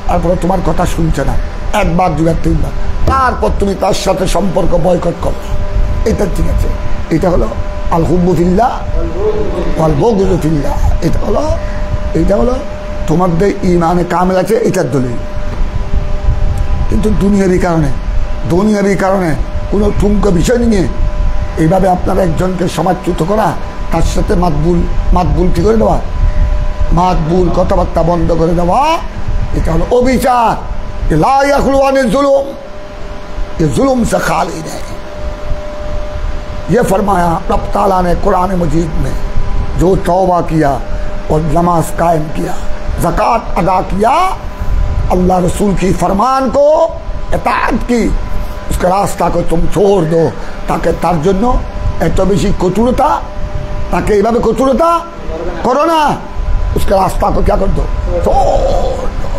তারপরে তোমার কথা শুনছে না, 1 বার 2 বার 3 বার, তারপর তুমি তার সাথে সম্পর্ক বয়কট করো। এটা ঠিক আছে, এটা হলো আল হুব্বু ফিল্লাহ ওয়াল বুগযু ফিল্লাহ। এটা হলো তোমাদের ঈমানে কামেল আছে, এটার দলিল। কিন্তু দুনিয়াবি কারণে কোনো ঠুমকো বিষয় নিয়ে এইভাবে আপনারা একজনকে সমাজচ্যুত করা, তার সাথে মাতবুল ঠিক করে দেওয়া, মাতবুল কথাবার্তা বন্ধ করে দেওয়া, এটা হলো অবিচার। লা ইয়াখলু আনিল जुलूम, ये जुल्म से खाली नहीं। ये फरमाया रब ताला ने कुरान मजीद में, जो तौबा किया और नमाज कायम किया, ज़कात अदा किया, अल्लाह रसूल की फरमान को इताअत की, उसके रास्ता को तुम छोड़ दो, ताकि तार জন্য এত বেশি কঠোরতা, তাকে এইভাবে কঠোরতা করো না, उसके रास्ता को क्या कर दो, छोड़ दो।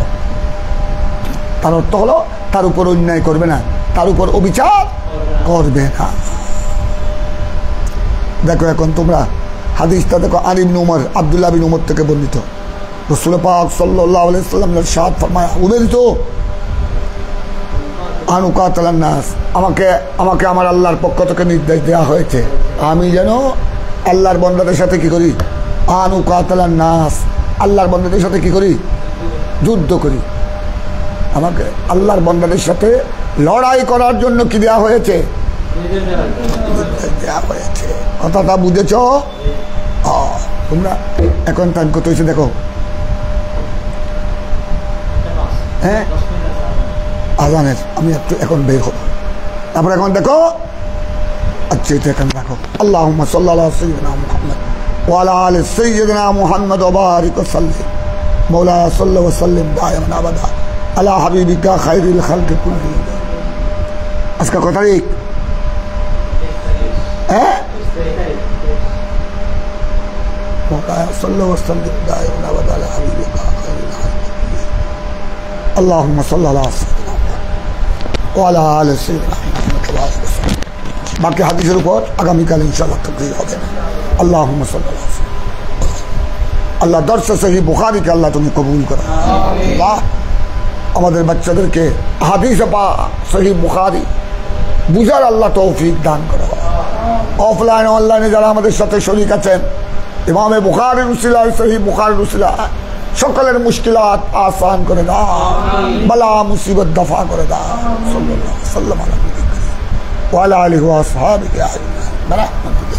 তার অর্থ হলো তার উপর অন্যায় করবে না, তার উপর অবিচার করবে না। দেখো এখন তোমরা হাদিসটা দেখো, আন ইবনে উমর, আব্দুল্লাহ বিন উমর থেকে বর্ণিত, রাসূল পাক সাল্লাল্লাহু আলাইহি ওয়াসাল্লাম ইরশাদ ফরমায়া, উমিরতু আন উকাতিলান নাস, আমাকে আমার আল্লাহর পক্ষ থেকে নির্দেশ দেওয়া হয়েছে আমি যেন আল্লাহর বান্দাদের সাথে কি করি, আন উকাতিলান নাস, আল্লাহর বান্দাদের সাথে কি করি, যুদ্ধ করি। আমাকে আল্লাহর বান্দাদের সাথে লড়াই করার জন্য কি দেওয়া হয়েছে, দেওয়া হয়েছে। কথাটা বুঝেছ? তোমরা এখন টাইম কত হয়েছে দেখো, হ্যাঁ আজানের, আমি একটু এখন বের হব, তারপরে এখন দেখো, আচ্ছা এটা এখানে রাখো। আল্লাহুম্মা সাল্লি আলা সাইয়্যিদিনা মুহাম্মদ ওয়া আলা আলি সাইয়্যিদিনা মুহাম্মদ ওয়া বারিক ওয়া সাল্লিম মাওলানা সাল্লাল্লাহু ওয়া সাল্লিম দাইমান আবাদা আলা হাবিবিকা খায়রুল খালকি কুল্লিহিম। আজকে কত তারিখ? হ্যাঁ মাওলানা সাল্লাল্লাহু ওয়া সাল্লিম দাইমান আবাদা আলা হাবিবিকা খায়রুল খালকি কুল্লিহিম। আল্লাহুম্মা সাল্লি আলা সাইয়্যিদিনা ওয়া আলা আলি সাইয়্যিদিনা মুহাম্মদ ওয়া বারিক ওয়া সাল্লিম। বাকি হাদিসের উপর আগামীকাল ইনশাআল্লাহ তাকরীর হবে। আল্লাহুম্মা সাল্লি আলা সাইয়্যিদিনা। আল্লাহ দর্স সহি বুখারীকে আল্লাহ তুমি কবুল করো। আল্লাহ আমাদের বাচ্চাদেরকে হাদিস পা সহি বুখারী বুঝার আল্লাহ তৌফিক দান করো। অফলাইন অনলাইনে যারা আমাদের সাথে শরীক আছেন, ইমামে বুখারীর উসিলায়, সহি বুখারীর উসিলায় সকলের মুশকিলাত আসান করে দাও, বালা মুসিবত দফা করে দাও। সাল্লাল্লাহু আলাইহি ওয়া সাল্লাম ওয়া আলা আলিহি ওয়া আসহাবিহি আজমাইন।